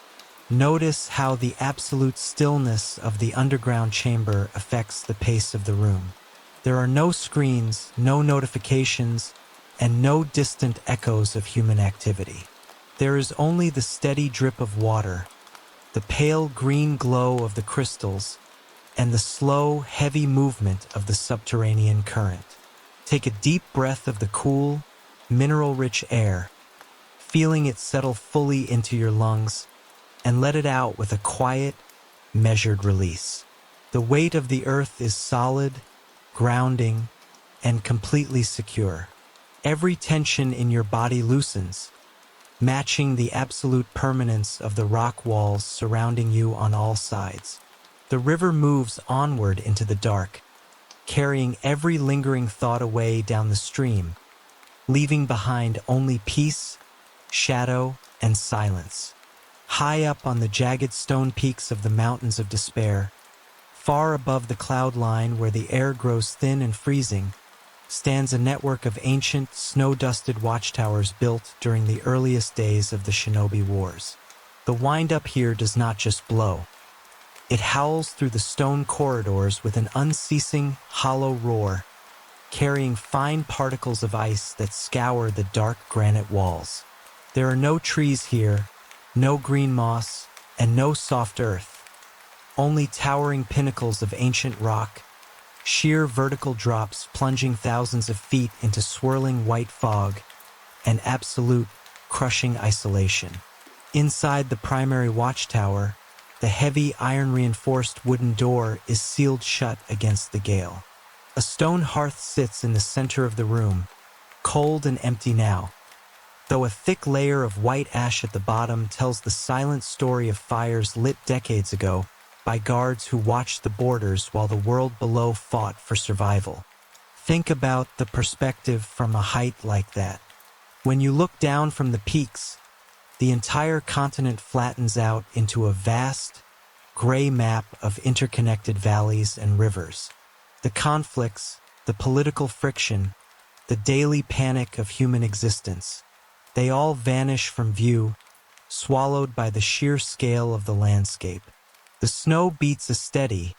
B: Notice how the absolute stillness of the underground chamber affects the pace of the room. There are no screens, no notifications, and no distant echoes of human activity. There is only the steady drip of water, the pale green glow of the crystals, and the slow, heavy movement of the subterranean current. Take a deep breath of the cool, mineral-rich air, feeling it settle fully into your lungs, and let it out with a quiet, measured release. The weight of the earth is solid, grounding, and completely secure. Every tension in your body loosens, matching the absolute permanence of the rock walls surrounding you on all sides. The river moves onward into the dark, carrying every lingering thought away down the stream, leaving behind only peace, shadow, and silence. High up on the jagged stone peaks of the Mountains of Despair, far above the cloud line where the air grows thin and freezing, stands a network of ancient, snow-dusted watchtowers built during the earliest days of the Shinobi Wars. The wind up here does not just blow. It howls through the stone corridors with an unceasing, hollow roar, carrying fine particles of ice that scour the dark granite walls. There are no trees here, no green moss, and no soft earth. Only towering pinnacles of ancient rock, sheer vertical drops plunging thousands of feet into swirling white fog, and absolute, crushing isolation. Inside the primary watchtower, the heavy iron-reinforced wooden door is sealed shut against the gale. A stone hearth sits in the center of the room, cold and empty now, though a thick layer of white ash at the bottom tells the silent story of fires lit decades ago by guards who watched the borders while the world below fought for survival. Think about the perspective from a height like that. When you look down from the peaks, the entire continent flattens out into a vast, gray map of interconnected valleys and rivers. The conflicts, the political friction, the daily panic of human existence, they all vanish from view, swallowed by the sheer scale of the landscape. The snow beats a steady,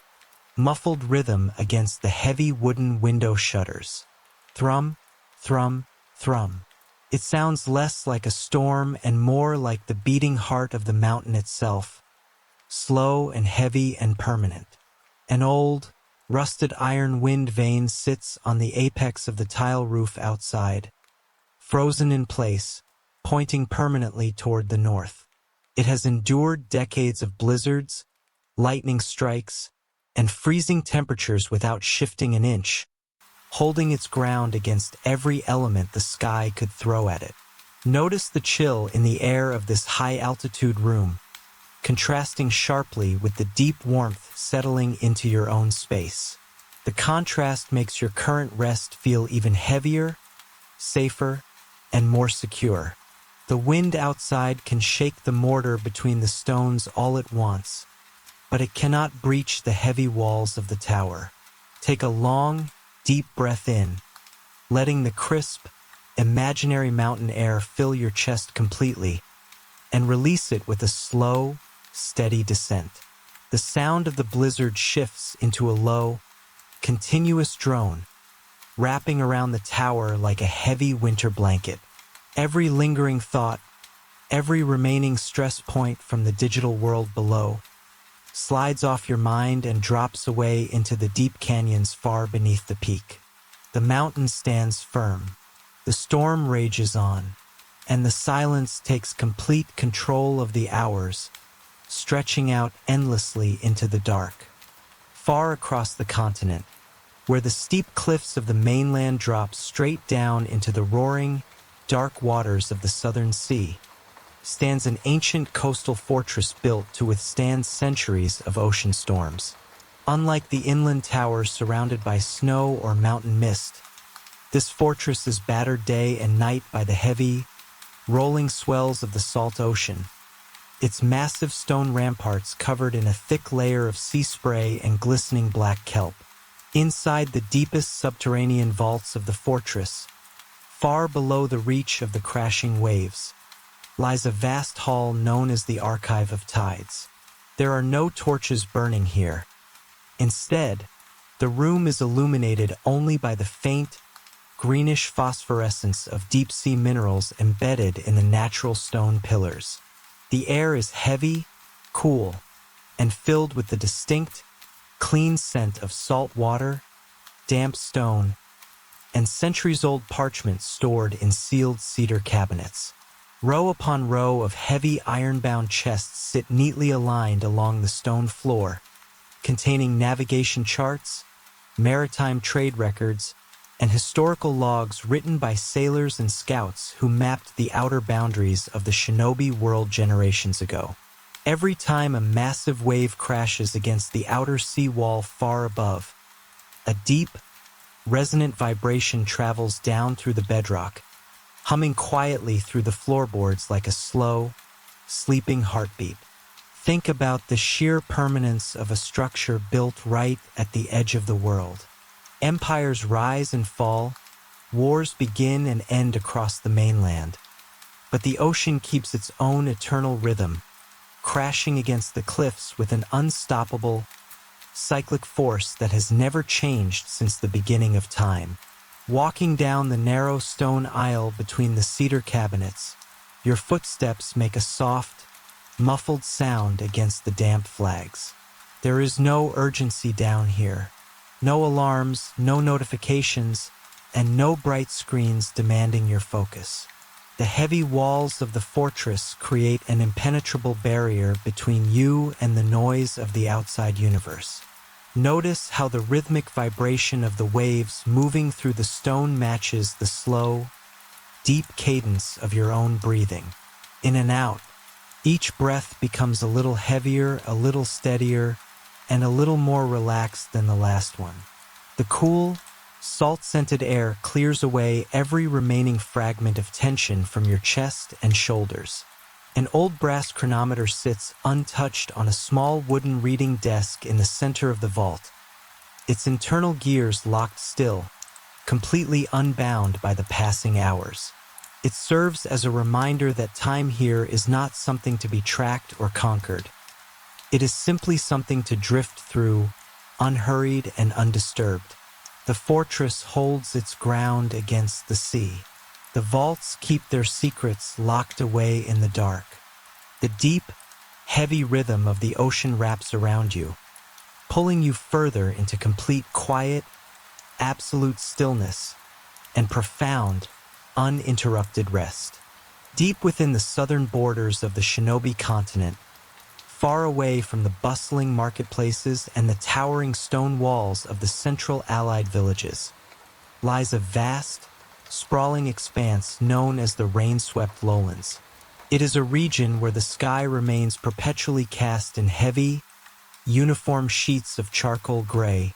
B: muffled rhythm against the heavy wooden window shutters. Thrum, thrum, thrum. It sounds less like a storm and more like the beating heart of the mountain itself, slow and heavy and permanent. An old, rusted iron wind vane sits on the apex of the tile roof outside, frozen in place, pointing permanently toward the north. It has endured decades of blizzards, lightning strikes, and freezing temperatures without shifting an inch, holding its ground against every element the sky could throw at it. Notice the chill in the air of this high-altitude room, contrasting sharply with the deep warmth settling into your own space. The contrast makes your current rest feel even heavier, safer, and more secure. The wind outside can shake the mortar between the stones all it wants, but it cannot breach the heavy walls of the tower. Take a long, deep breath in, letting the crisp, imaginary mountain air fill your chest completely, and release it with a slow, steady descent. The sound of the blizzard shifts into a low, continuous drone, wrapping around the tower like a heavy winter blanket. Every lingering thought, every remaining stress point from the digital world below, slides off your mind and drops away into the deep canyons far beneath the peak. The mountain stands firm, the storm rages on, and the silence takes complete control of the hours, stretching out endlessly into the dark. Far across the continent, where the steep cliffs of the mainland drop straight down into the roaring, dark waters of the southern sea, stands an ancient coastal fortress built to withstand centuries of ocean storms. Unlike the inland towers surrounded by snow or mountain mist, this fortress is battered day and night by the heavy, rolling swells of the salt ocean, its massive stone ramparts covered in a thick layer of sea spray and glistening black kelp. Inside the deepest subterranean vaults of the fortress, far below the reach of the crashing waves, lies a vast hall known as the Archive of Tides. There are no torches burning here. Instead, the room is illuminated only by the faint, greenish phosphorescence of deep-sea minerals embedded in the natural stone pillars. The air is heavy, cool, and filled with the distinct, clean scent of salt water, damp stone, and centuries-old parchment stored in sealed cedar cabinets. Row upon row of heavy iron-bound chests sit neatly aligned along the stone floor, containing navigation charts, maritime trade records, and historical logs written by sailors and scouts who mapped the outer boundaries of the shinobi world generations ago. Every time a massive wave crashes against the outer seawall far above, a deep, resonant vibration travels down through the bedrock, humming quietly through the floorboards like a slow, sleeping heartbeat. Think about the sheer permanence of a structure built right at the edge of the world. Empires rise and fall, wars begin and end across the mainland, but the ocean keeps its own eternal rhythm, crashing against the cliffs with an unstoppable, cyclic force that has never changed since the beginning of time. Walking down the narrow stone aisle between the cedar cabinets, your footsteps make a soft, muffled sound against the damp flags. There is no urgency down here. No alarms, no notifications, and no bright screens demanding your focus. The heavy walls of the fortress create an impenetrable barrier between you and the noise of the outside universe. Notice how the rhythmic vibration of the waves moving through the stone matches the slow, deep cadence of your own breathing. In and out, each breath becomes a little heavier, a little steadier, and a little more relaxed than the last one. The cool, salt-scented air clears away every remaining fragment of tension from your chest and shoulders. An old brass chronometer sits untouched on a small wooden reading desk in the center of the vault, its internal gears locked still, completely unbound by the passing hours. It serves as a reminder that time here is not something to be tracked or conquered. It is simply something to drift through, unhurried and undisturbed. The fortress holds its ground against the sea. The vaults keep their secrets locked away in the dark. The deep, heavy rhythm of the ocean wraps around you, pulling you further into complete quiet, absolute stillness, and profound, uninterrupted rest. Deep within the southern borders of the Shinobi continent, far away from the bustling marketplaces and the towering stone walls of the central allied villages, lies a vast, sprawling expanse known as the rain-swept lowlands. It is a region where the sky remains perpetually cast in heavy, uniform sheets of charcoal gray,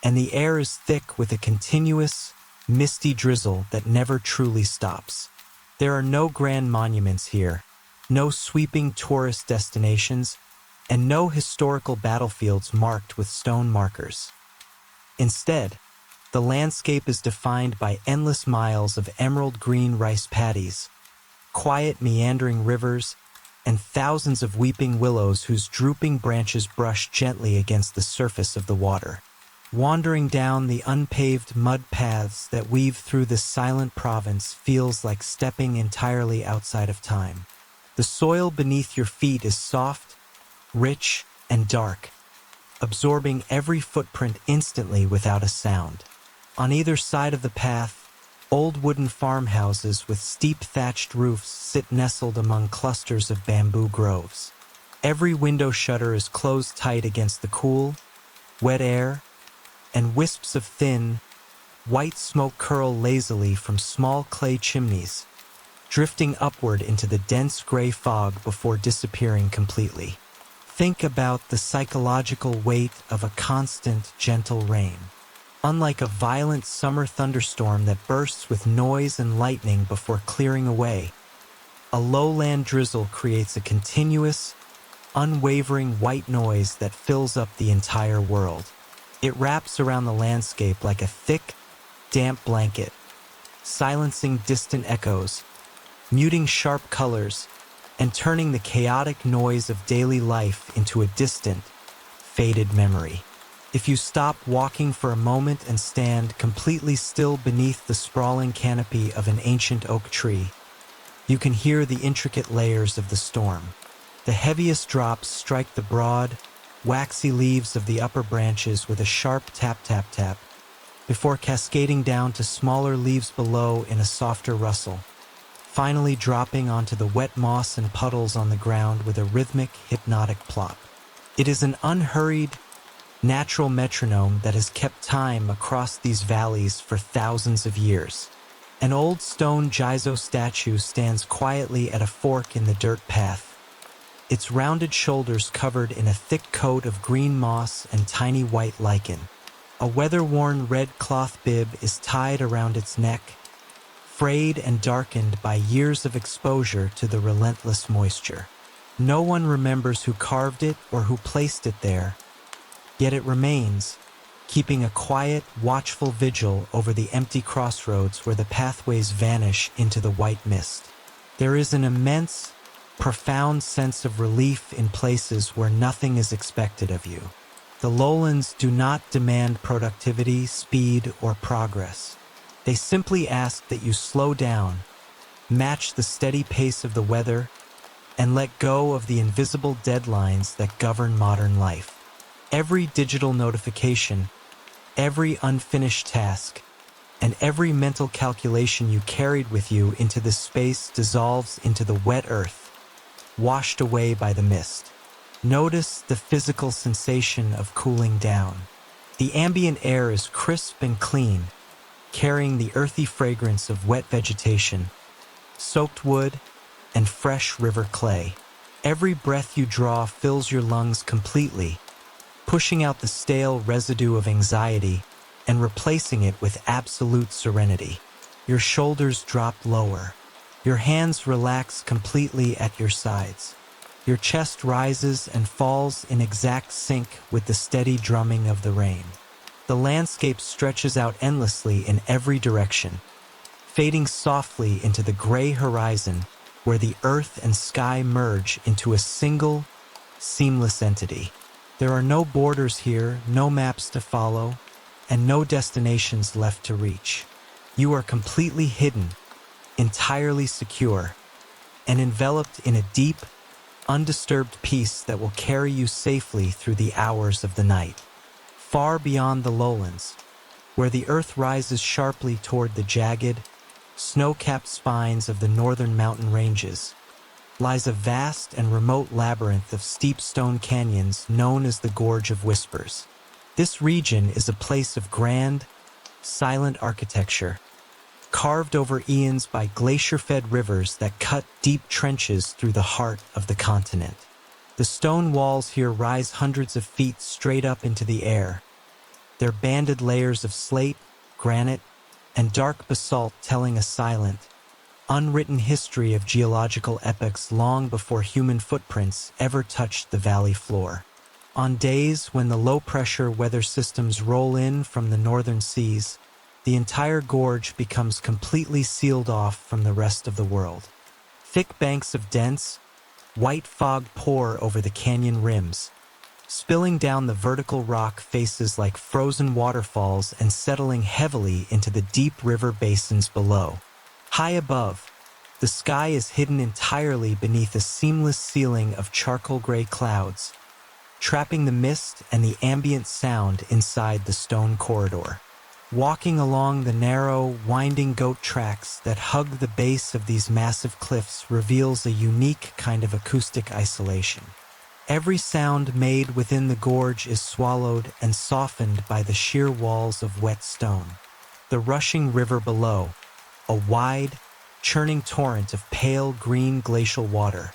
B: and the air is thick with a continuous, misty drizzle that never truly stops. There are no grand monuments here, no sweeping tourist destinations, and no historical battlefields marked with stone markers. Instead, the landscape is defined by endless miles of emerald green rice paddies, quiet meandering rivers, and thousands of weeping willows whose drooping branches brush gently against the surface of the water. Wandering down the unpaved mud paths that weave through this silent province feels like stepping entirely outside of time. The soil beneath your feet is soft, rich, and dark, absorbing every footprint instantly without a sound. On either side of the path, old wooden farmhouses with steep thatched roofs sit nestled among clusters of bamboo groves. Every window shutter is closed tight against the cool, wet air, and wisps of thin, white smoke curl lazily from small clay chimneys, drifting upward into the dense gray fog before disappearing completely. Think about the psychological weight of a constant, gentle rain. Unlike a violent summer thunderstorm that bursts with noise and lightning before clearing away, a lowland drizzle creates a continuous, unwavering white noise that fills up the entire world. It wraps around the landscape like a thick, damp blanket, silencing distant echoes, muting sharp colors, and turning the chaotic noise of daily life into a distant, faded memory. If you stop walking for a moment and stand completely still beneath the sprawling canopy of an ancient oak tree, you can hear the intricate layers of the storm. The heaviest drops strike the broad, waxy leaves of the upper branches with a sharp tap-tap-tap, before cascading down to smaller leaves below in a softer rustle, finally dropping onto the wet moss and puddles on the ground with a rhythmic, hypnotic plop. It is an unhurried, natural metronome that has kept time across these valleys for thousands of years. An old stone Jizo statue stands quietly at a fork in the dirt path, its rounded shoulders covered in a thick coat of green moss and tiny white lichen. A weather-worn red cloth bib is tied around its neck, frayed and darkened by years of exposure to the relentless moisture. No one remembers who carved it or who placed it there, yet it remains, keeping a quiet, watchful vigil over the empty crossroads where the pathways vanish into the white mist. There is an immense, profound sense of relief in places where nothing is expected of you. The lowlands do not demand productivity, speed, or progress. They simply ask that you slow down, match the steady pace of the weather, and let go of the invisible deadlines that govern modern life. Every digital notification, every unfinished task, and every mental calculation you carried with you into this space dissolves into the wet earth, washed away by the mist. Notice the physical sensation of cooling down. The ambient air is crisp and clean, carrying the earthy fragrance of wet vegetation, soaked wood, and fresh river clay. Every breath you draw fills your lungs completely, pushing out the stale residue of anxiety and replacing it with absolute serenity. Your shoulders drop lower. Your hands relax completely at your sides. Your chest rises and falls in exact sync with the steady drumming of the rain. The landscape stretches out endlessly in every direction, fading softly into the gray horizon where the earth and sky merge into a single, seamless entity. There are no borders here, no maps to follow, and no destinations left to reach. You are completely hidden, entirely secure, and enveloped in a deep, undisturbed peace that will carry you safely through the hours of the night. Far beyond the lowlands, where the earth rises sharply toward the jagged, snow-capped spines of the northern mountain ranges, lies a vast and remote labyrinth of steep stone canyons known as the Gorge of Whispers. This region is a place of grand, silent architecture, carved over eons by glacier-fed rivers that cut deep trenches through the heart of the continent. The stone walls here rise hundreds of feet straight up into the air, their banded layers of slate, granite, and dark basalt telling a silent, unwritten history of geological epochs long before human footprints ever touched the valley floor. On days when the low-pressure weather systems roll in from the northern seas, the entire gorge becomes completely sealed off from the rest of the world. Thick banks of dense, white fog pour over the canyon rims, spilling down the vertical rock faces like frozen waterfalls and settling heavily into the deep river basins below. High above, the sky is hidden entirely beneath a seamless ceiling of charcoal gray clouds, trapping the mist and the ambient sound inside the stone corridor. Walking along the narrow, winding goat tracks that hug the base of these massive cliffs reveals a unique kind of acoustic isolation. Every sound made within the gorge is swallowed and softened by the sheer walls of wet stone. The rushing river below, a wide, churning torrent of pale green glacial water,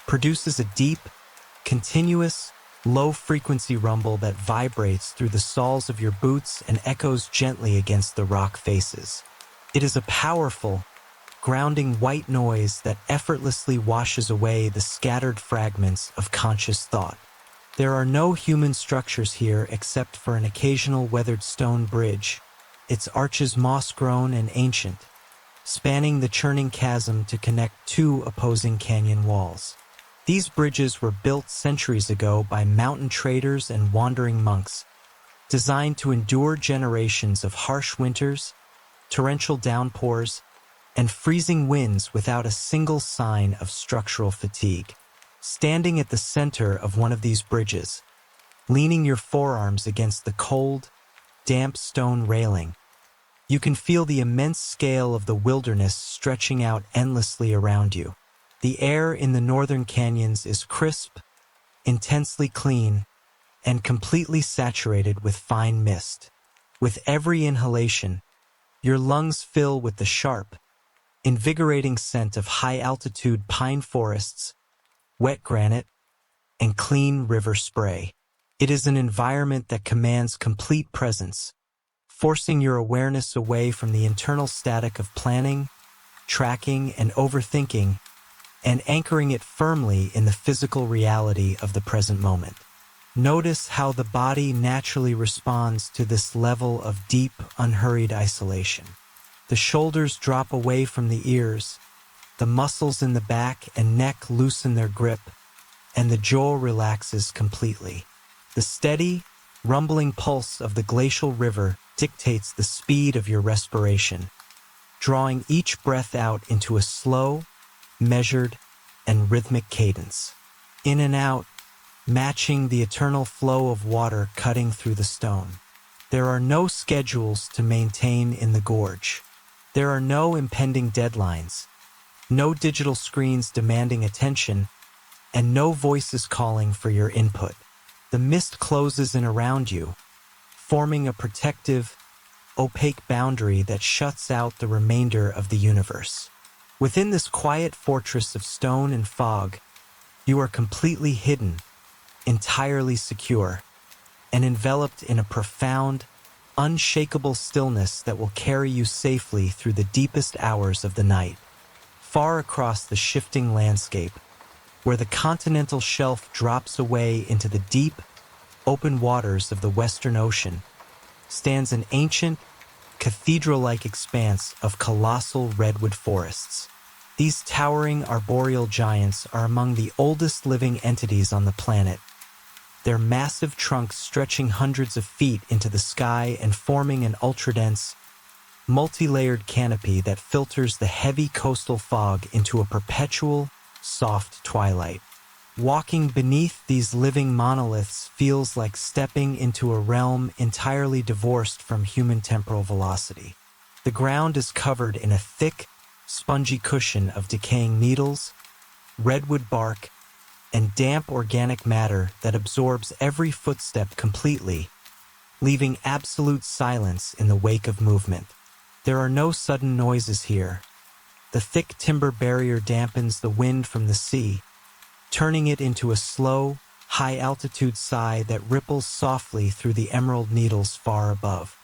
B: produces a deep, continuous, low-frequency rumble that vibrates through the soles of your boots and echoes gently against the rock faces. It is a powerful, grounding white noise that effortlessly washes away the scattered fragments of conscious thought. There are no human structures here except for an occasional weathered stone bridge, its arches moss-grown and ancient, spanning the churning chasm to connect two opposing canyon walls. These bridges were built centuries ago by mountain traders and wandering monks, designed to endure generations of harsh winters, torrential downpours, and freezing winds without a single sign of structural fatigue. Standing at the center of one of these bridges, leaning your forearms against the cold, damp stone railing, you can feel the immense scale of the wilderness stretching out endlessly around you. The air in the northern canyons is crisp, intensely clean, and completely saturated with fine mist. With every inhalation, your lungs fill with the sharp, invigorating scent of high-altitude pine forests, wet granite, and clean river spray. It is an environment that commands complete presence, forcing your awareness away from the internal static of planning, tracking, and overthinking, and anchoring it firmly in the physical reality of the present moment. Notice how the body naturally responds to this level of deep, unhurried isolation. The shoulders drop away from the ears, the muscles in the back and neck loosen their grip, and the jaw relaxes completely. The steady, rumbling pulse of the glacial river dictates the speed of your respiration, drawing each breath out into a slow, measured, and rhythmic cadence. In and out, matching the eternal flow of water cutting through the stone. There are no schedules to maintain in the gorge. There are no impending deadlines, no digital screens demanding attention, and no voices calling for your input. The mist closes in around you, forming a protective, opaque boundary that shuts out the remainder of the universe. Within this quiet fortress of stone and fog, you are completely hidden, entirely secure, and enveloped in a profound, unshakable stillness that will carry you safely through the deepest hours of the night. Far across the shifting landscape, where the continental shelf drops away into the deep, open waters of the Western Ocean, stands an ancient, cathedral-like expanse of colossal redwood forests. These towering arboreal giants are among the oldest living entities on the planet, their massive trunks stretching hundreds of feet into the sky and forming an ultra-dense, multi-layered canopy that filters the heavy coastal fog into a perpetual, soft twilight. Walking beneath these living monoliths feels like stepping into a realm entirely divorced from human temporal velocity. The ground is covered in a thick, spongy cushion of decaying needles, redwood bark, and damp organic matter that absorbs every footstep completely, leaving absolute silence in the wake of movement. There are no sudden noises here. The thick timber barrier dampens the wind from the sea, turning it into a slow, high-altitude sigh that ripples softly through the emerald needles far above.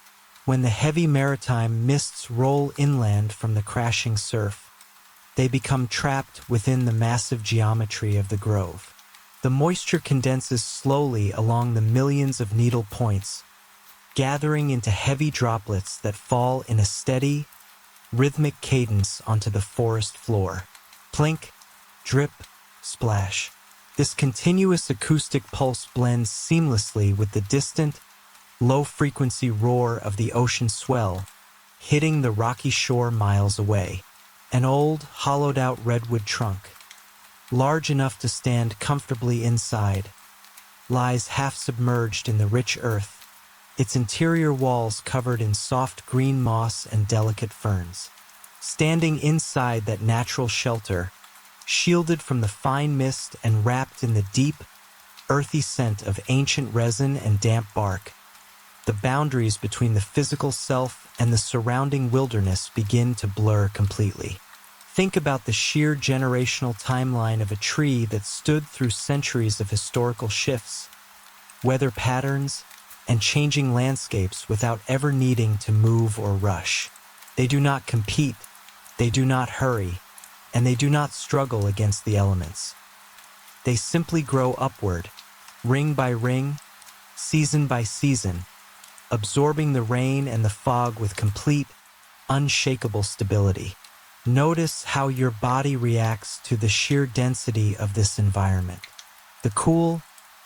B: When the heavy maritime mists roll inland from the crashing surf, they become trapped within the massive geometry of the grove. The moisture condenses slowly along the millions of needle points, gathering into heavy droplets that fall in a steady, rhythmic cadence onto the forest floor. Plink, drip, splash. This continuous acoustic pulse blends seamlessly with the distant, low-frequency roar of the ocean swell, hitting the rocky shore miles away. An old, hollowed-out redwood trunk, large enough to stand comfortably inside, lies half-submerged in the rich earth, its interior walls covered in soft green moss and delicate ferns. Standing inside that natural shelter, shielded from the fine mist and wrapped in the deep, earthy scent of ancient resin and damp bark, the boundaries between the physical self and the surrounding wilderness begin to blur completely. Think about the sheer generational timeline of a tree that stood through centuries of historical shifts, weather patterns, and changing landscapes without ever needing to move or rush. They do not compete, they do not hurry, and they do not struggle against the elements. They simply grow upward, ring by ring, season by season, absorbing the rain and the fog with complete, unshakable stability. Notice how your body reacts to the sheer density of this environment. The cool,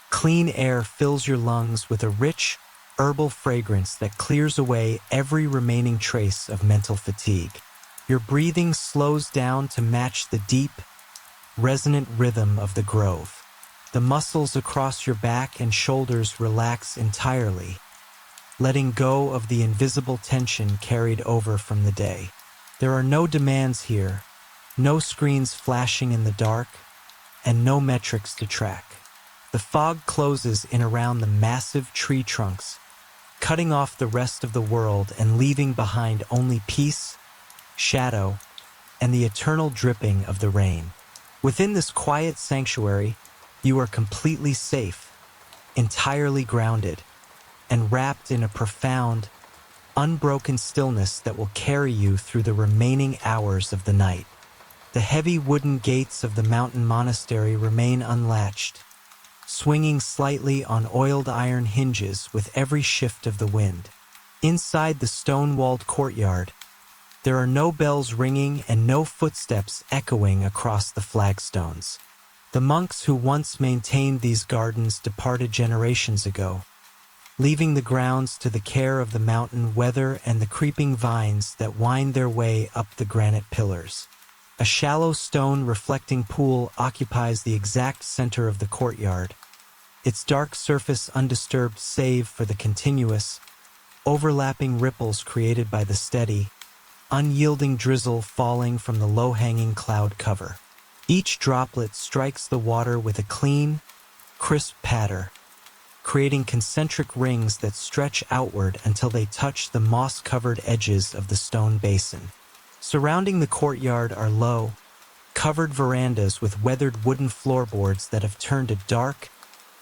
B: clean air fills your lungs with a rich, herbal fragrance that clears away every remaining trace of mental fatigue. Your breathing slows down to match the deep, resonant rhythm of the grove. The muscles across your back and shoulders relax entirely, letting go of the invisible tension carried over from the day. There are no demands here, no screens flashing in the dark, and no metrics to track. The fog closes in around the massive tree trunks, cutting off the rest of the world and leaving behind only peace, shadow, and the eternal dripping of the rain. Within this quiet sanctuary, you are completely safe, entirely grounded, and wrapped in a profound, unbroken stillness that will carry you through the remaining hours of the night. The heavy wooden gates of the mountain monastery remain unlatched, swinging slightly on oiled iron hinges with every shift of the wind. Inside the stone-walled courtyard, there are no bells ringing and no footsteps echoing across the flagstones. The monks who once maintained these gardens departed generations ago, leaving the grounds to the care of the mountain weather and the creeping vines that wind their way up the granite pillars. A shallow stone reflecting pool occupies the exact center of the courtyard, its dark surface undisturbed save for the continuous, overlapping ripples created by the steady, unyielding drizzle falling from the low-hanging cloud cover. Each droplet strikes the water with a clean, crisp patter, creating concentric rings that stretch outward until they touch the moss-covered edges of the stone basin. Surrounding the courtyard are low, covered verandas with weathered wooden floorboards that have turned a dark,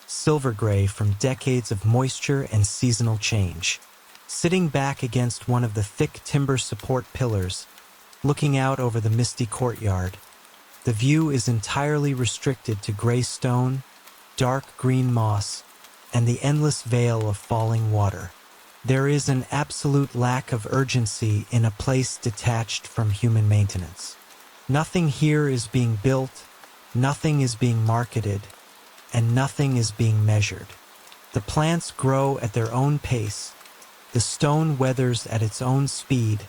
B: silver gray from decades of moisture and seasonal change. Sitting back against one of the thick timber support pillars, looking out over the misty courtyard, the view is entirely restricted to gray stone, dark green moss, and the endless veil of falling water. There is an absolute lack of urgency in a place detached from human maintenance. Nothing here is being built, nothing is being marketed, and nothing is being measured. The plants grow at their own pace, the stone weathers at its own speed,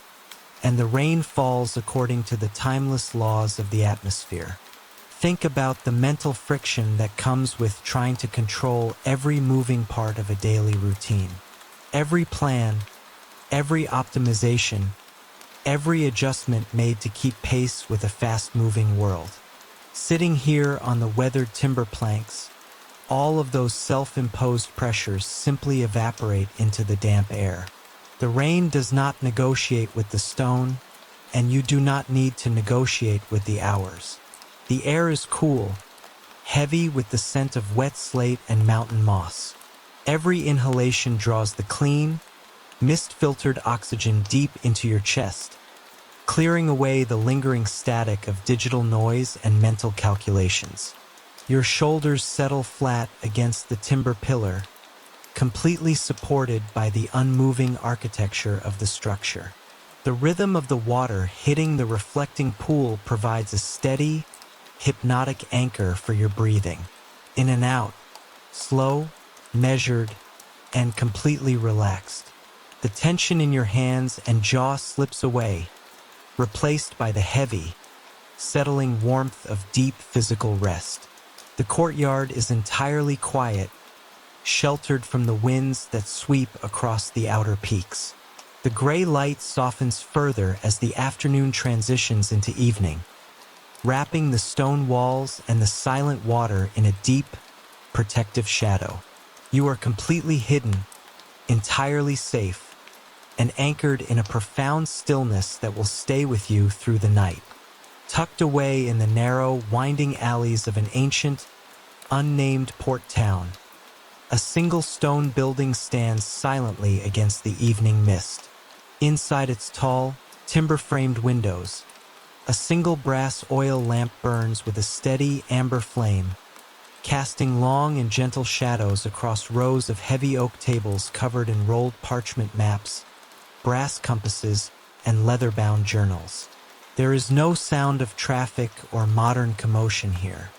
B: and the rain falls according to the timeless laws of the atmosphere. Think about the mental friction that comes with trying to control every moving part of a daily routine. Every plan, every optimization, every adjustment made to keep pace with a fast-moving world. Sitting here on the weathered timber planks, all of those self-imposed pressures simply evaporate into the damp air. The rain does not negotiate with the stone, and you do not need to negotiate with the hours. The air is cool, heavy with the scent of wet slate and mountain moss. Every inhalation draws the clean, mist-filtered oxygen deep into your chest, clearing away the lingering static of digital noise and mental calculations. Your shoulders settle flat against the timber pillar, completely supported by the unmoving architecture of the structure. The rhythm of the water hitting the reflecting pool provides a steady, hypnotic anchor for your breathing. In and out, slow, measured, and completely relaxed. The tension in your hands and jaw slips away, replaced by the heavy, settling warmth of deep physical rest. The courtyard is entirely quiet, sheltered from the winds that sweep across the outer peaks. The gray light softens further as the afternoon transitions into evening, wrapping the stone walls and the silent water in a deep, protective shadow. You are completely hidden, entirely safe, and anchored in a profound stillness that will stay with you through the night. Tucked away in the narrow, winding alleys of an ancient, unnamed port town, a single stone building stands silently against the evening mist. Inside its tall, timber-framed windows, a single brass oil lamp burns with a steady amber flame, casting long and gentle shadows across rows of heavy oak tables covered in rolled parchment maps, brass compasses, and leather-bound journals. There is no sound of traffic or modern commotion here.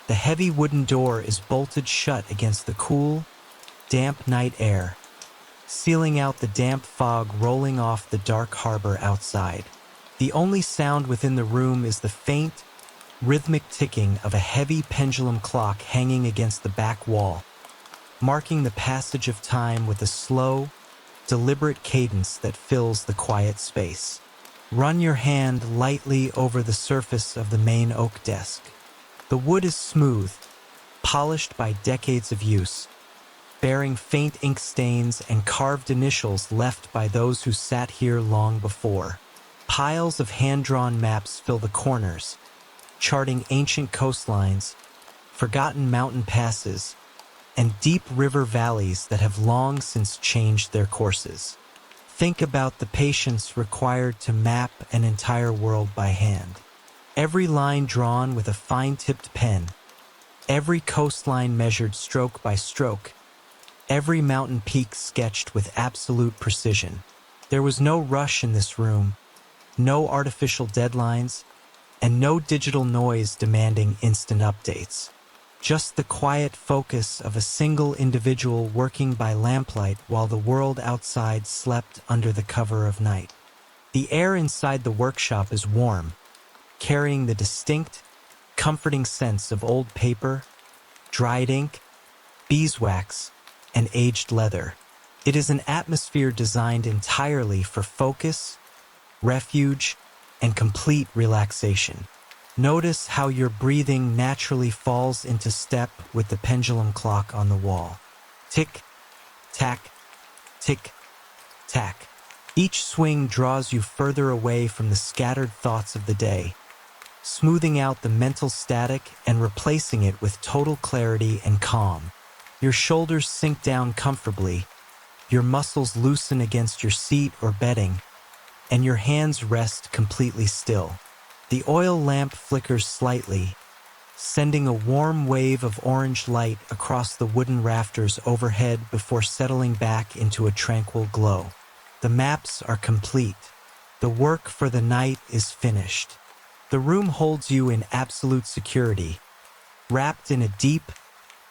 B: The heavy wooden door is bolted shut against the cool, damp night air, sealing out the damp fog rolling off the dark harbor outside. The only sound within the room is the faint, rhythmic ticking of a heavy pendulum clock hanging against the back wall, marking the passage of time with a slow, deliberate cadence that fills the quiet space. Run your hand lightly over the surface of the main oak desk. The wood is smooth, polished by decades of use, bearing faint ink stains and carved initials left by those who sat here long before. Piles of hand-drawn maps fill the corners, charting ancient coastlines, forgotten mountain passes, and deep river valleys that have long since changed their courses. Think about the patience required to map an entire world by hand. Every line drawn with a fine-tipped pen, every coastline measured stroke by stroke, every mountain peak sketched with absolute precision. There was no rush in this room, no artificial deadlines, and no digital noise demanding instant updates. Just the quiet focus of a single individual working by lamplight while the world outside slept under the cover of night. The air inside the workshop is warm, carrying the distinct, comforting sense of old paper, dried ink, beeswax, and aged leather. It is an atmosphere designed entirely for focus, refuge, and complete relaxation. Notice how your breathing naturally falls into step with the pendulum clock on the wall. Tick, tack, tick, tack. Each swing draws you further away from the scattered thoughts of the day, smoothing out the mental static and replacing it with total clarity and calm. Your shoulders sink down comfortably, your muscles loosen against your seat or bedding, and your hands rest completely still. The oil lamp flickers slightly, sending a warm wave of orange light across the wooden rafters overhead before settling back into a tranquil glow. The maps are complete. The work for the night is finished. The room holds you in absolute security, wrapped in a deep,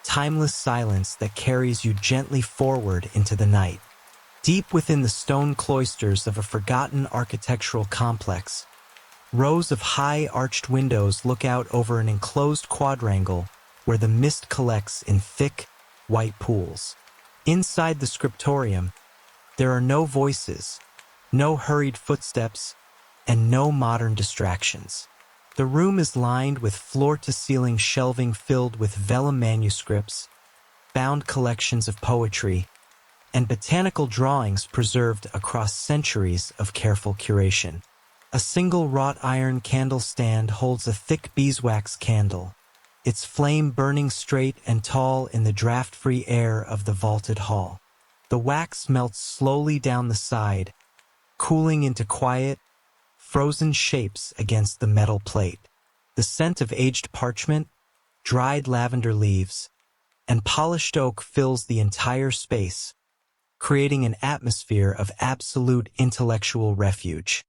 B: timeless silence that carries you gently forward into the night. Deep within the stone cloisters of a forgotten architectural complex, rows of high arched windows look out over an enclosed quadrangle where the mist collects in thick, white pools. Inside the scriptorium, there are no voices, no hurried footsteps, and no modern distractions. The room is lined with floor-to-ceiling shelving filled with vellum manuscripts, bound collections of poetry, and botanical drawings preserved across centuries of careful curation. A single wrought iron candle stand holds a thick beeswax candle, its flame burning straight and tall in the draft-free air of the vaulted hall. The wax melts slowly down the side, cooling into quiet, frozen shapes against the metal plate. The scent of aged parchment, dried lavender leaves, and polished oak fills the entire space, creating an atmosphere of absolute intellectual refuge.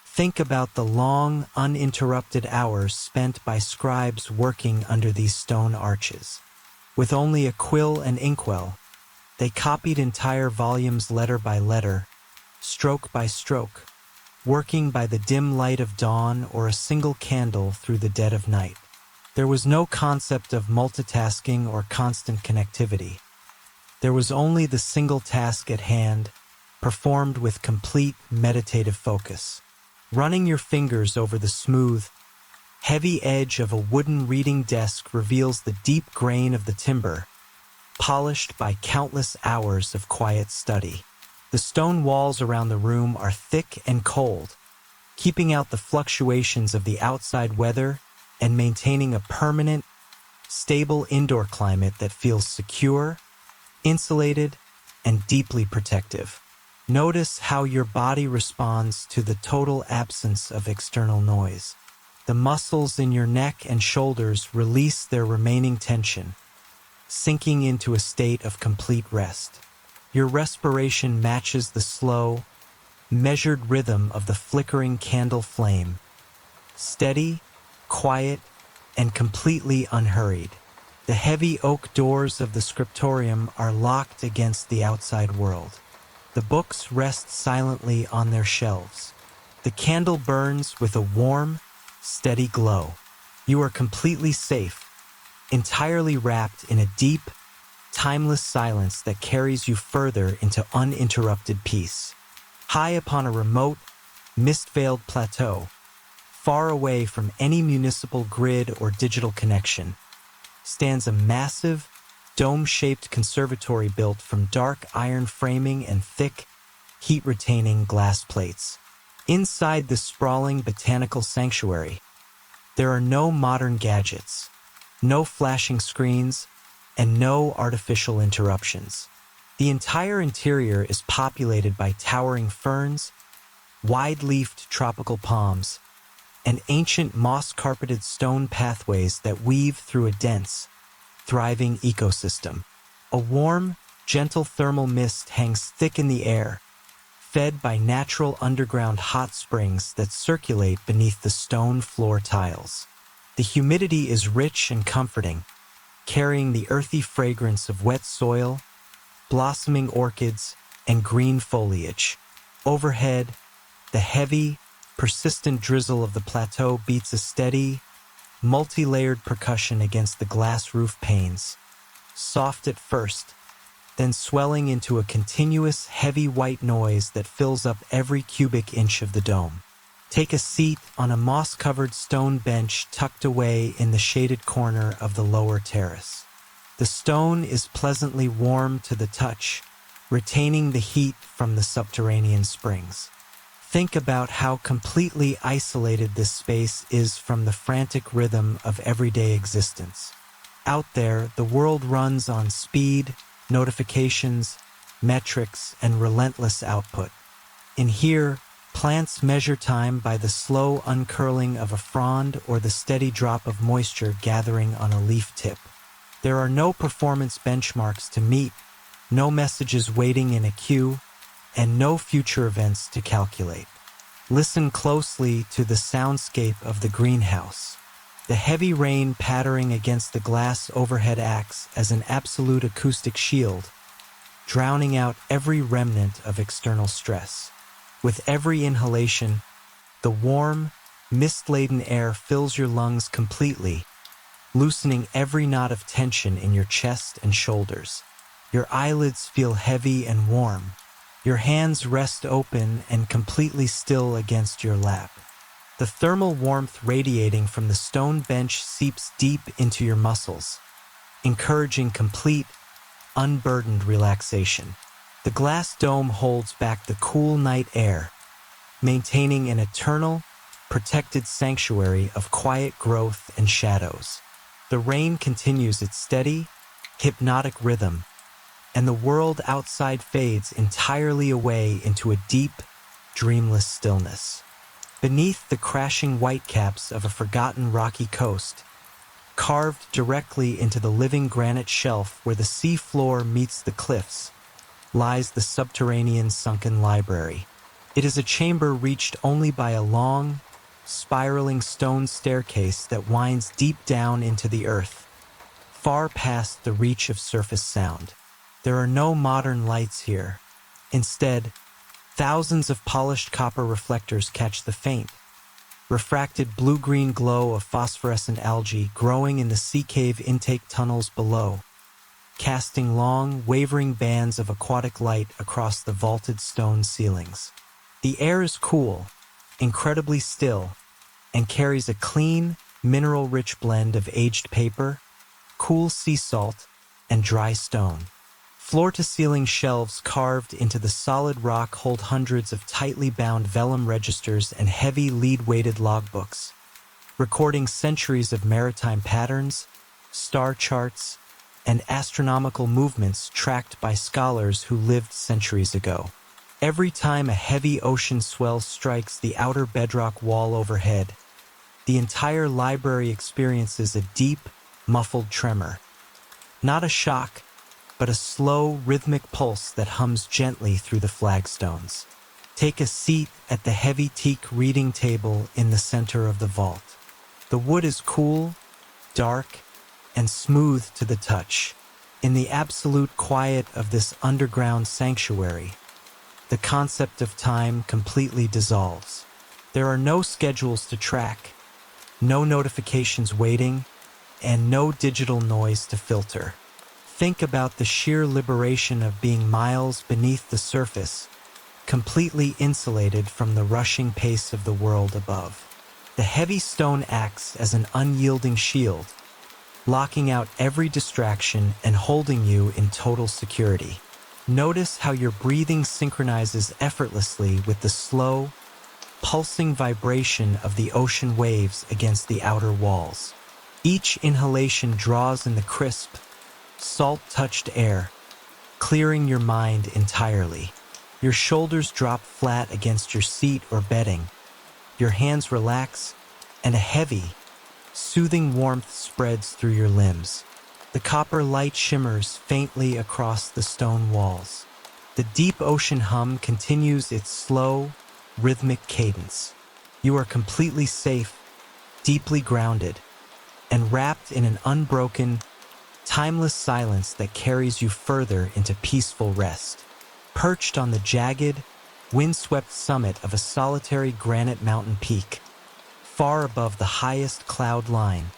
B: Think about the long, uninterrupted hours spent by scribes working under these stone arches. With only a quill and inkwell, they copied entire volumes letter by letter, stroke by stroke, working by the dim light of dawn or a single candle through the dead of night. There was no concept of multitasking or constant connectivity. There was only the single task at hand, performed with complete meditative focus. Running your fingers over the smooth, heavy edge of a wooden reading desk reveals the deep grain of the timber, polished by countless hours of quiet study. The stone walls around the room are thick and cold, keeping out the fluctuations of the outside weather and maintaining a permanent, stable indoor climate that feels secure, insulated, and deeply protective. Notice how your body responds to the total absence of external noise. The muscles in your neck and shoulders release their remaining tension, sinking into a state of complete rest. Your respiration matches the slow, measured rhythm of the flickering candle flame, steady, quiet, and completely unhurried. The heavy oak doors of the scriptorium are locked against the outside world. The books rest silently on their shelves. The candle burns with a warm, steady glow. You are completely safe, entirely wrapped in a deep, timeless silence that carries you further into uninterrupted peace. High upon a remote, mist-veiled plateau, far away from any municipal grid or digital connection, stands a massive, dome-shaped conservatory built from dark iron framing and thick, heat-retaining glass plates. Inside this sprawling botanical sanctuary, there are no modern gadgets, no flashing screens, and no artificial interruptions. The entire interior is populated by towering ferns, wide-leafed tropical palms, and ancient moss-carpeted stone pathways that weave through a dense, thriving ecosystem. A warm, gentle thermal mist hangs thick in the air, fed by natural underground hot springs that circulate beneath the stone floor tiles. The humidity is rich and comforting, carrying the earthy fragrance of wet soil, blossoming orchids, and green foliage. Overhead, the heavy, persistent drizzle of the plateau beats a steady, multi-layered percussion against the glass roof panes, soft at first, then swelling into a continuous heavy white noise that fills up every cubic inch of the dome. Take a seat on a moss-covered stone bench tucked away in the shaded corner of the lower terrace. The stone is pleasantly warm to the touch, retaining the heat from the subterranean springs. Think about how completely isolated this space is from the frantic rhythm of everyday existence. Out there, the world runs on speed, notifications, metrics, and relentless output. In here, plants measure time by the slow uncurling of a frond or the steady drop of moisture gathering on a leaf tip. There are no performance benchmarks to meet, no messages waiting in a queue, and no future events to calculate. Listen closely to the soundscape of the greenhouse. The heavy rain pattering against the glass overhead acts as an absolute acoustic shield, drowning out every remnant of external stress. With every inhalation, the warm, mist-laden air fills your lungs completely, loosening every knot of tension in your chest and shoulders. Your eyelids feel heavy and warm. Your hands rest open and completely still against your lap. The thermal warmth radiating from the stone bench seeps deep into your muscles, encouraging complete, unburdened relaxation. The glass dome holds back the cool night air, maintaining an eternal, protected sanctuary of quiet growth and shadows. The rain continues its steady, hypnotic rhythm, and the world outside fades entirely away into a deep, dreamless stillness. Beneath the crashing whitecaps of a forgotten rocky coast, carved directly into the living granite shelf where the sea floor meets the cliffs, lies the subterranean sunken library. It is a chamber reached only by a long, spiraling stone staircase that winds deep down into the earth, far past the reach of surface sound. There are no modern lights here. Instead, thousands of polished copper reflectors catch the faint, refracted blue-green glow of phosphorescent algae growing in the sea cave intake tunnels below, casting long, wavering bands of aquatic light across the vaulted stone ceilings. The air is cool, incredibly still, and carries a clean, mineral-rich blend of aged paper, cool sea salt, and dry stone. Floor-to-ceiling shelves carved into the solid rock hold hundreds of tightly bound vellum registers and heavy lead-weighted logbooks, recording centuries of maritime patterns, star charts, and astronomical movements tracked by scholars who lived centuries ago. Every time a heavy ocean swell strikes the outer bedrock wall overhead, the entire library experiences a deep, muffled tremor. Not a shock, but a slow, rhythmic pulse that hums gently through the flagstones. Take a seat at the heavy teak reading table in the center of the vault. The wood is cool, dark, and smooth to the touch. In the absolute quiet of this underground sanctuary, the concept of time completely dissolves. There are no schedules to track, no notifications waiting, and no digital noise to filter. Think about the sheer liberation of being miles beneath the surface, completely insulated from the rushing pace of the world above. The heavy stone acts as an unyielding shield, locking out every distraction and holding you in total security. Notice how your breathing synchronizes effortlessly with the slow, pulsing vibration of the ocean waves against the outer walls. Each inhalation draws in the crisp, salt-touched air, clearing your mind entirely. Your shoulders drop flat against your seat or bedding, your hands relax, and a heavy, soothing warmth spreads through your limbs. The copper light shimmers faintly across the stone walls. The deep ocean hum continues its slow, rhythmic cadence. You are completely safe, deeply grounded, and wrapped in an unbroken, timeless silence that carries you further into peaceful rest. Perched on the jagged, windswept summit of a solitary granite mountain peak, far above the highest cloud line,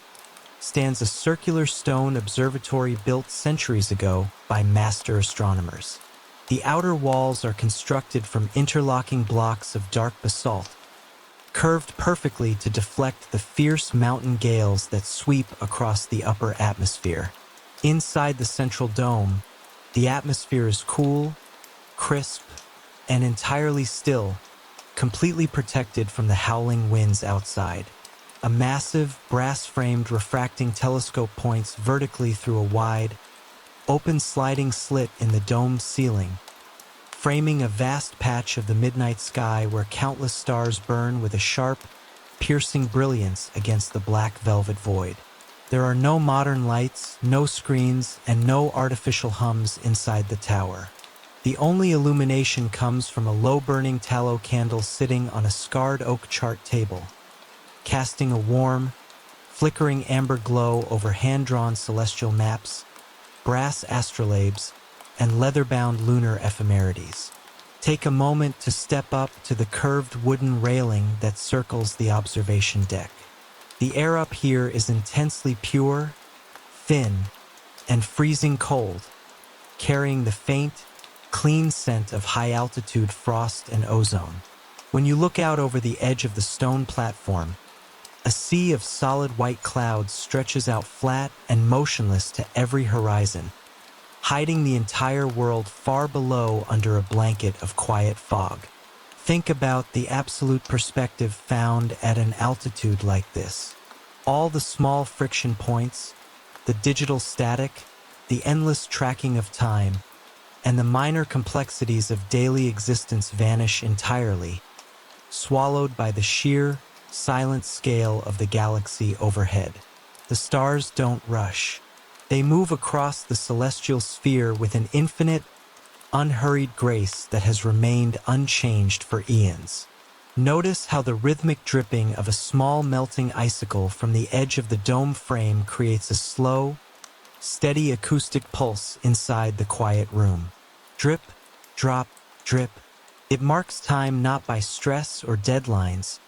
B: stands a circular stone observatory built centuries ago by master astronomers. The outer walls are constructed from interlocking blocks of dark basalt, curved perfectly to deflect the fierce mountain gales that sweep across the upper atmosphere. Inside the central dome, the atmosphere is cool, crisp, and entirely still, completely protected from the howling winds outside. A massive, brass-framed refracting telescope points vertically through a wide, open sliding slit in the dome's ceiling, framing a vast patch of the midnight sky where countless stars burn with a sharp, piercing brilliance against the black velvet void. There are no modern lights, no screens, and no artificial hums inside the tower. The only illumination comes from a low-burning tallow candle sitting on a scarred oak chart table, casting a warm, flickering amber glow over hand-drawn celestial maps, brass astrolabes, and leather-bound lunar ephemerides. Take a moment to step up to the curved wooden railing that circles the observation deck. The air up here is intensely pure, thin, and freezing cold, carrying the faint, clean scent of high-altitude frost and ozone. When you look out over the edge of the stone platform, a sea of solid white clouds stretches out flat and motionless to every horizon, hiding the entire world far below under a blanket of quiet fog. Think about the absolute perspective found at an altitude like this. All the small friction points, the digital static, the endless tracking of time, and the minor complexities of daily existence vanish entirely, swallowed by the sheer, silent scale of the galaxy overhead. The stars don't rush. They move across the celestial sphere with an infinite, unhurried grace that has remained unchanged for eons. Notice how the rhythmic dripping of a small melting icicle from the edge of the dome frame creates a slow, steady acoustic pulse inside the quiet room. Drip, drop, drip. It marks time not by stress or deadlines,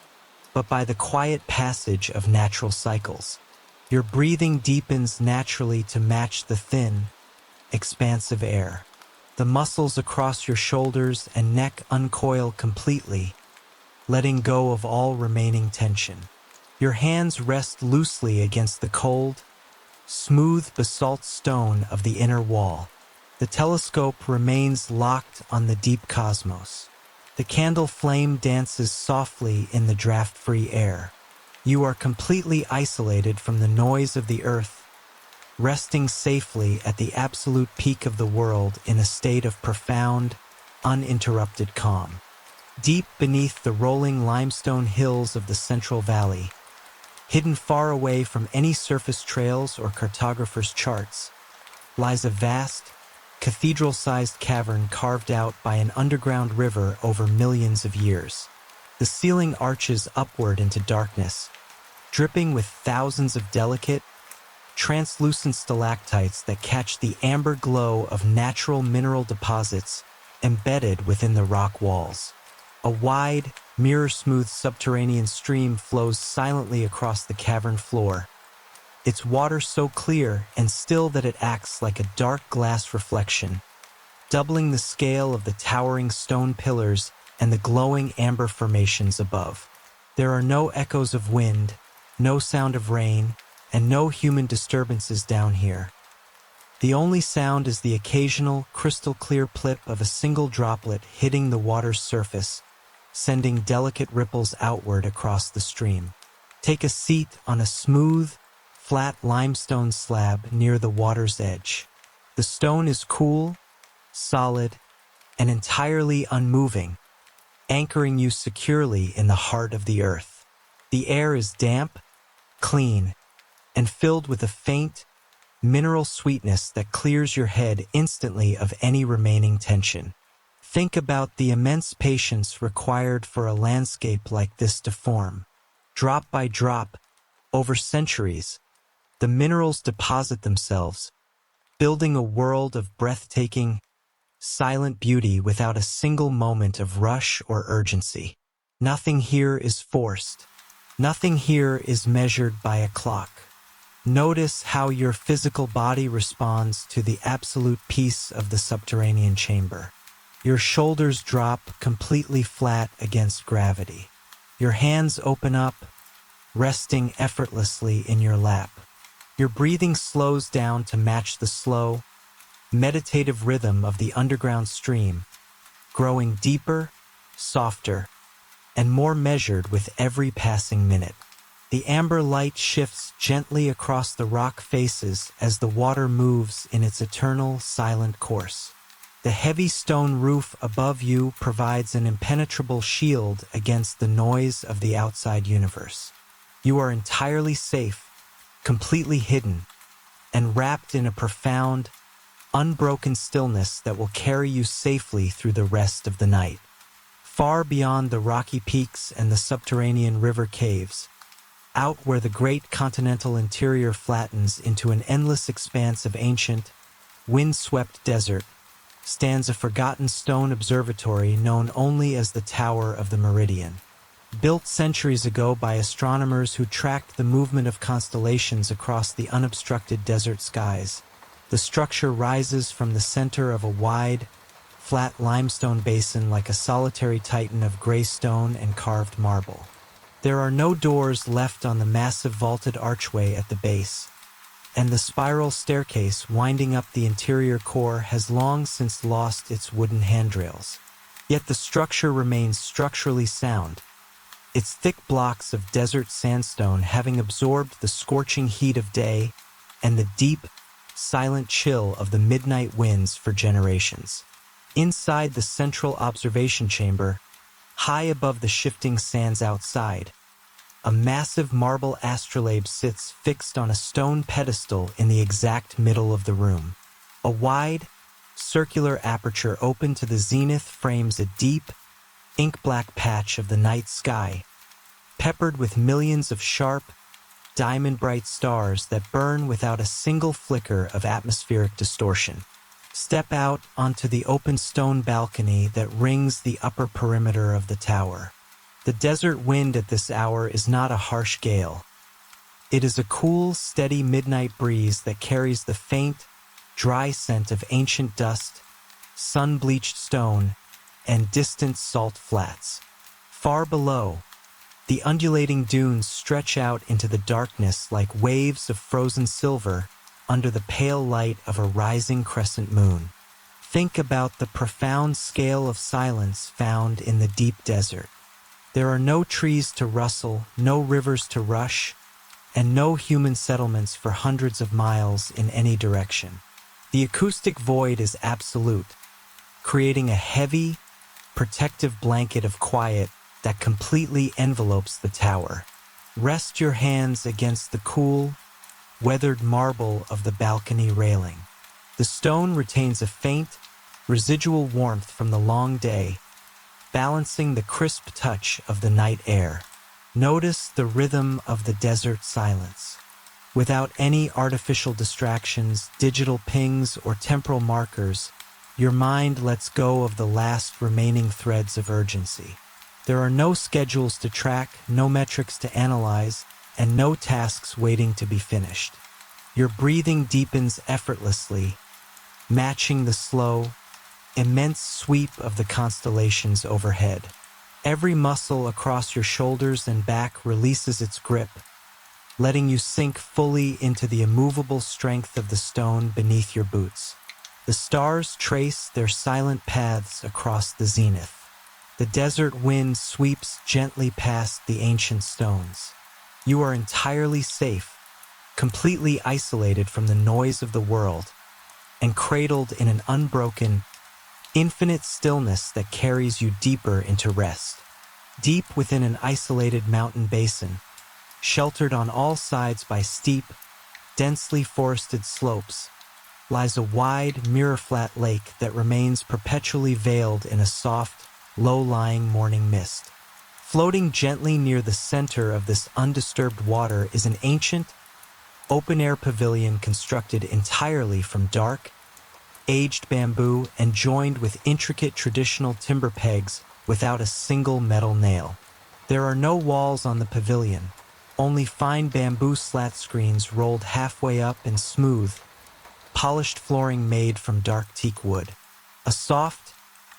B: but by the quiet passage of natural cycles. Your breathing deepens naturally to match the thin, expansive air. The muscles across your shoulders and neck uncoil completely, letting go of all remaining tension. Your hands rest loosely against the cold, smooth basalt stone of the inner wall. The telescope remains locked on the deep cosmos. The candle flame dances softly in the draft-free air. You are completely isolated from the noise of the earth, resting safely at the absolute peak of the world in a state of profound, uninterrupted calm. Deep beneath the rolling limestone hills of the Central Valley, hidden far away from any surface trails or cartographers' charts, lies a vast, cathedral-sized cavern carved out by an underground river over millions of years. The ceiling arches upward into darkness, dripping with thousands of delicate, translucent stalactites that catch the amber glow of natural mineral deposits embedded within the rock walls. A wide, mirror-smooth subterranean stream flows silently across the cavern floor, its water so clear and still that it acts like a dark glass reflection, doubling the scale of the towering stone pillars and the glowing amber formations above. There are no echoes of wind, no sound of rain, and no human disturbances down here. The only sound is the occasional, crystal-clear plip of a single droplet hitting the water's surface, sending delicate ripples outward across the stream. Take a seat on a smooth, flat limestone slab near the water's edge. The stone is cool, solid, and entirely unmoving, anchoring you securely in the heart of the earth. The air is damp, clean, and filled with a faint, mineral sweetness that clears your head instantly of any remaining tension. Think about the immense patience required for a landscape like this to form. Drop by drop, over centuries, the minerals deposit themselves, building a world of breathtaking, silent beauty without a single moment of rush or urgency. Nothing here is forced. Nothing here is measured by a clock. Notice how your physical body responds to the absolute peace of the subterranean chamber. Your shoulders drop completely flat against gravity. Your hands open up, resting effortlessly in your lap. Your breathing slows down to match the slow, meditative rhythm of the underground stream, growing deeper, softer, and more measured with every passing minute. The amber light shifts gently across the rock faces as the water moves in its eternal, silent course. The heavy stone roof above you provides an impenetrable shield against the noise of the outside universe. You are entirely safe, completely hidden, and wrapped in a profound, unbroken stillness that will carry you safely through the rest of the night. Far beyond the rocky peaks and the subterranean river caves, out where the great continental interior flattens into an endless expanse of ancient, wind-swept desert, stands a forgotten stone observatory known only as the Tower of the Meridian. Built centuries ago by astronomers who tracked the movement of constellations across the unobstructed desert skies, the structure rises from the center of a wide, flat limestone basin like a solitary titan of gray stone and carved marble. There are no doors left on the massive vaulted archway at the base, and the spiral staircase winding up the interior core has long since lost its wooden handrails. Yet the structure remains structurally sound, its thick blocks of desert sandstone having absorbed the scorching heat of day and the deep, silent chill of the midnight winds for generations. Inside the central observation chamber, high above the shifting sands outside, a massive marble astrolabe sits fixed on a stone pedestal in the exact middle of the room. A wide, circular aperture open to the zenith frames a deep, ink-black patch of the night sky, peppered with millions of sharp, diamond-bright stars that burn without a single flicker of atmospheric distortion. Step out onto the open stone balcony that rings the upper perimeter of the tower. The desert wind at this hour is not a harsh gale. It is a cool, steady midnight breeze that carries the faint, dry scent of ancient dust, sun-bleached stone, and distant salt flats. Far below, the undulating dunes stretch out into the darkness like waves of frozen silver under the pale light of a rising crescent moon. Think about the profound scale of silence found in the deep desert. There are no trees to rustle, no rivers to rush, and no human settlements for hundreds of miles in any direction. The acoustic void is absolute, creating a heavy, protective blanket of quiet that completely envelopes the tower. Rest your hands against the cool, weathered marble of the balcony railing. The stone retains a faint, residual warmth from the long day, balancing the crisp touch of the night air. Notice the rhythm of the desert silence. Without any artificial distractions, digital pings, or temporal markers, your mind lets go of the last remaining threads of urgency. There are no schedules to track, no metrics to analyze, and no tasks waiting to be finished. Your breathing deepens effortlessly, matching the slow, immense sweep of the constellations overhead. Every muscle across your shoulders and back releases its grip, letting you sink fully into the immovable strength of the stone beneath your boots. The stars trace their silent paths across the zenith. The desert wind sweeps gently past the ancient stones. You are entirely safe, completely isolated from the noise of the world, and cradled in an unbroken, infinite stillness that carries you deeper into rest. Deep within an isolated mountain basin, sheltered on all sides by steep, densely forested slopes, lies a wide, mirror-flat lake that remains perpetually veiled in a soft, low-lying morning mist. Floating gently near the center of this undisturbed water is an ancient, open-air pavilion constructed entirely from dark, aged bamboo and joined with intricate traditional timber pegs without a single metal nail. There are no walls on the pavilion, only fine bamboo slat screens rolled halfway up and smooth, polished flooring made from dark teak wood. A soft,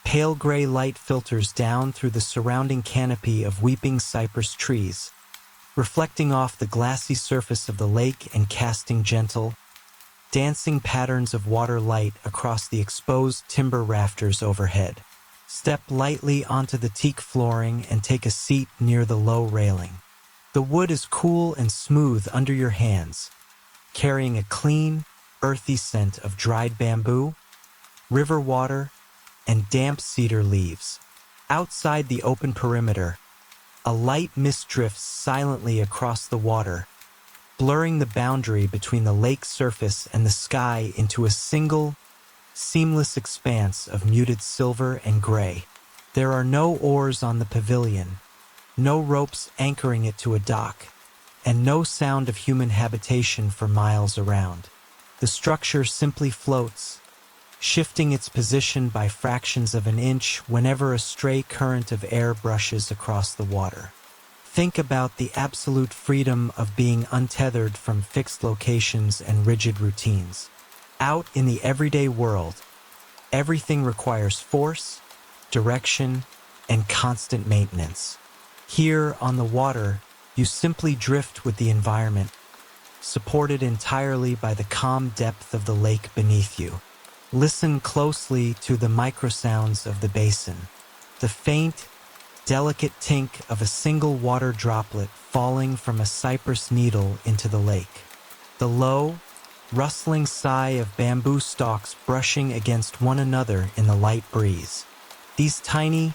B: pale gray light filters down through the surrounding canopy of weeping cypress trees, reflecting off the glassy surface of the lake and casting gentle, dancing patterns of water light across the exposed timber rafters overhead. Step lightly onto the teak flooring and take a seat near the low railing. The wood is cool and smooth under your hands, carrying a clean, earthy scent of dried bamboo, river water, and damp cedar leaves. Outside the open perimeter, a light mist drifts silently across the water, blurring the boundary between the lake's surface and the sky into a single, seamless expanse of muted silver and gray. There are no oars on the pavilion, no ropes anchoring it to a dock, and no sound of human habitation for miles around. The structure simply floats, shifting its position by fractions of an inch whenever a stray current of air brushes across the water. Think about the absolute freedom of being untethered from fixed locations and rigid routines. Out in the everyday world, everything requires force, direction, and constant maintenance. Here on the water, you simply drift with the environment, supported entirely by the calm depth of the lake beneath you. Listen closely to the microsounds of the basin, the faint, delicate tink of a single water droplet falling from a cypress needle into the lake, the low, rustling sigh of bamboo stalks brushing against one another in the light breeze. These tiny,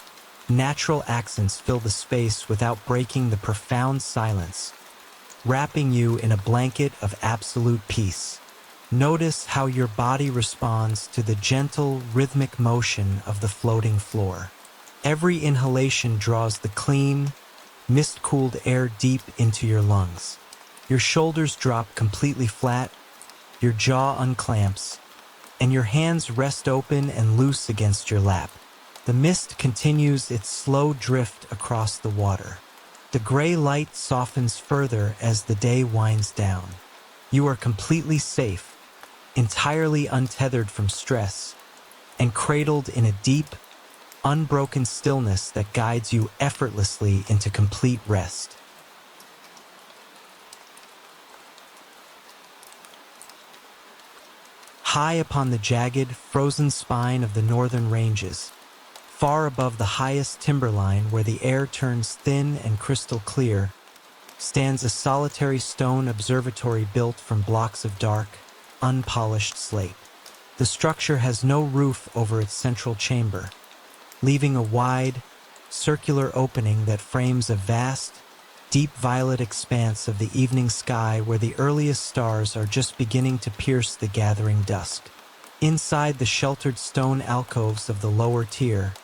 B: natural accents fill the space without breaking the profound silence, wrapping you in a blanket of absolute peace. Notice how your body responds to the gentle, rhythmic motion of the floating floor. Every inhalation draws the clean, mist-cooled air deep into your lungs. Your shoulders drop completely flat, your jaw unclamps, and your hands rest open and loose against your lap. The mist continues its slow drift across the water. The gray light softens further as the day winds down. You are completely safe, entirely untethered from stress, and cradled in a deep, unbroken stillness that guides you effortlessly into complete rest. High upon the jagged, frozen spine of the northern ranges, far above the highest timberline where the air turns thin and crystal clear, stands a solitary stone observatory built from blocks of dark, unpolished slate. The structure has no roof over its central chamber, leaving a wide, circular opening that frames a vast, deep violet expanse of the evening sky where the earliest stars are just beginning to pierce the gathering dusk. Inside the sheltered stone alcoves of the lower tier,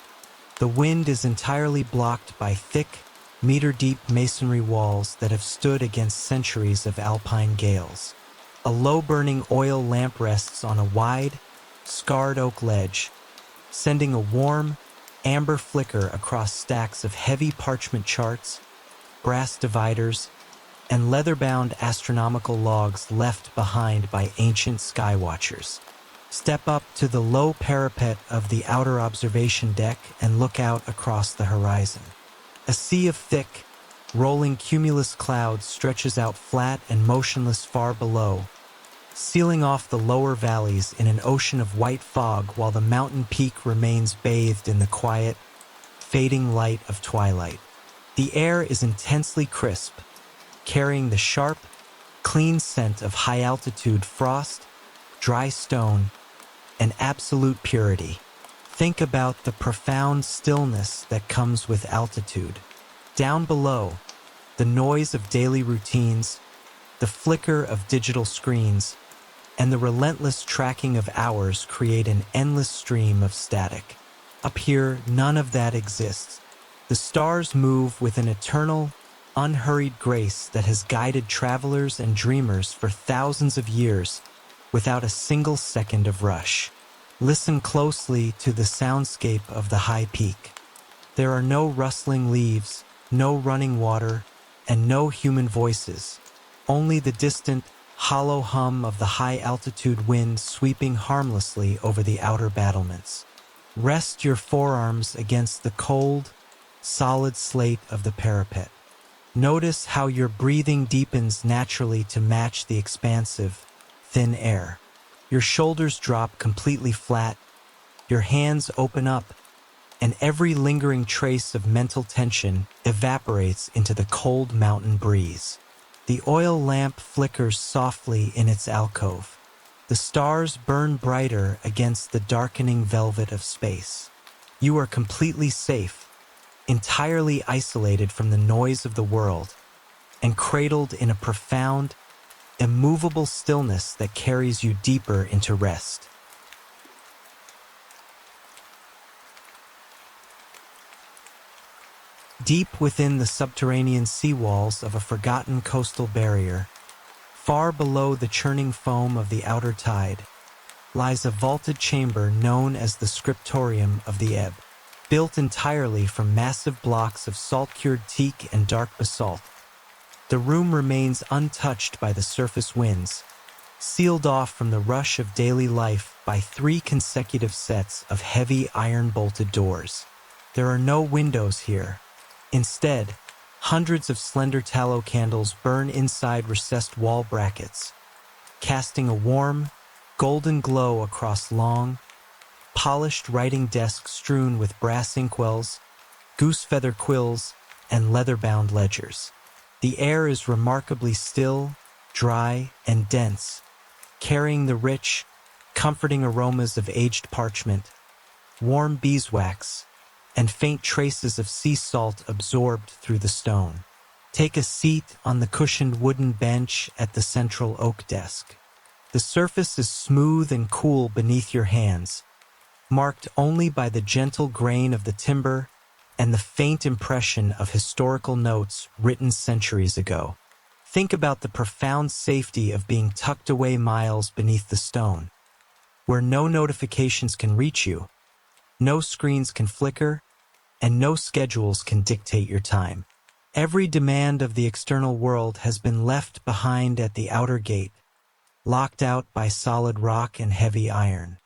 B: the wind is entirely blocked by thick, meter-deep masonry walls that have stood against centuries of alpine gales. A low-burning oil lamp rests on a wide, scarred oak ledge, sending a warm, amber flicker across stacks of heavy parchment charts, brass dividers, and leather-bound astronomical logs left behind by ancient skywatchers. Step up to the low parapet of the outer observation deck and look out across the horizon. A sea of thick, rolling cumulus clouds stretches out flat and motionless far below, sealing off the lower valleys in an ocean of white fog while the mountain peak remains bathed in the quiet, fading light of twilight. The air is intensely crisp, carrying the sharp, clean scent of high-altitude frost, dry stone, and absolute purity. Think about the profound stillness that comes with altitude. Down below, the noise of daily routines, the flicker of digital screens, and the relentless tracking of hours create an endless stream of static. Up here, none of that exists. The stars move with an eternal, unhurried grace that has guided travelers and dreamers for thousands of years without a single second of rush. Listen closely to the soundscape of the high peak. There are no rustling leaves, no running water, and no human voices. Only the distant, hollow hum of the high-altitude wind sweeping harmlessly over the outer battlements. Rest your forearms against the cold, solid slate of the parapet. Notice how your breathing deepens naturally to match the expansive, thin air. Your shoulders drop completely flat, your hands open up, and every lingering trace of mental tension evaporates into the cold mountain breeze. The oil lamp flickers softly in its alcove. The stars burn brighter against the darkening velvet of space. You are completely safe, entirely isolated from the noise of the world, and cradled in a profound, immovable stillness that carries you deeper into rest. Deep within the subterranean seawalls of a forgotten coastal barrier, far below the churning foam of the outer tide, lies a vaulted chamber known as the scriptorium of the ebb. Built entirely from massive blocks of salt-cured teak and dark basalt, the room remains untouched by the surface winds, sealed off from the rush of daily life by 3 consecutive sets of heavy iron-bolted doors. There are no windows here. Instead, hundreds of slender tallow candles burn inside recessed wall brackets, casting a warm, golden glow across long, polished writing desks strewn with brass inkwells, goose-feather quills, and leather-bound ledgers. The air is remarkably still, dry, and dense, carrying the rich, comforting aromas of aged parchment, warm beeswax, and faint traces of sea salt absorbed through the stone. Take a seat on the cushioned wooden bench at the central oak desk. The surface is smooth and cool beneath your hands, marked only by the gentle grain of the timber and the faint impression of historical notes written centuries ago. Think about the profound safety of being tucked away miles beneath the stone, where no notifications can reach you, no screens can flicker, and no schedules can dictate your time. Every demand of the external world has been left behind at the outer gate, locked out by solid rock and heavy iron.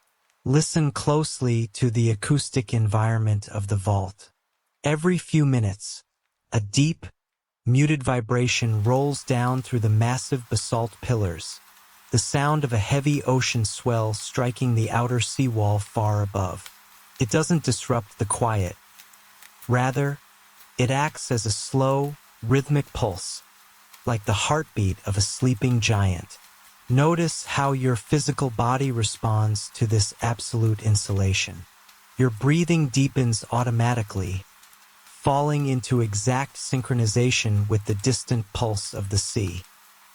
B: Listen closely to the acoustic environment of the vault. Every few minutes, a deep, muted vibration rolls down through the massive basalt pillars, the sound of a heavy ocean swell striking the outer seawall far above. It doesn't disrupt the quiet. Rather, it acts as a slow, rhythmic pulse, like the heartbeat of a sleeping giant. Notice how your physical body responds to this absolute insulation. Your breathing deepens automatically, falling into exact synchronization with the distant pulse of the sea.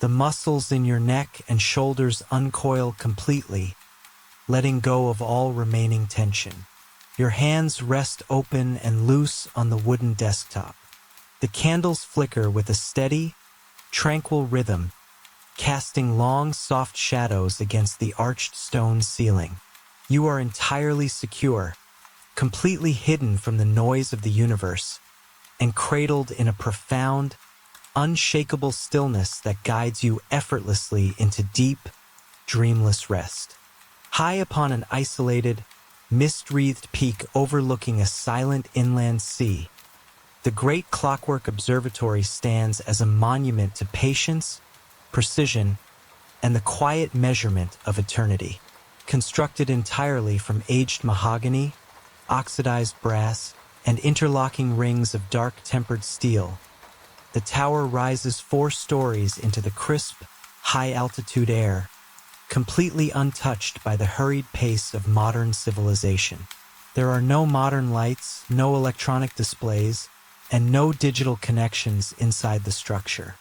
B: The muscles in your neck and shoulders uncoil completely, letting go of all remaining tension. Your hands rest open and loose on the wooden desktop. The candles flicker with a steady, tranquil rhythm, casting long, soft shadows against the arched stone ceiling. You are entirely secure, completely hidden from the noise of the universe, and cradled in a profound, unshakable stillness that guides you effortlessly into deep, dreamless rest. High upon an isolated, mist-wreathed peak overlooking a silent inland sea, the great clockwork observatory stands as a monument to patience, precision, and the quiet measurement of eternity. Constructed entirely from aged mahogany, oxidized brass, and interlocking rings of dark-tempered steel, the tower rises 4 stories into the crisp, high-altitude air, completely untouched by the hurried pace of modern civilization. There are no modern lights, no electronic displays, and no digital connections inside the structure.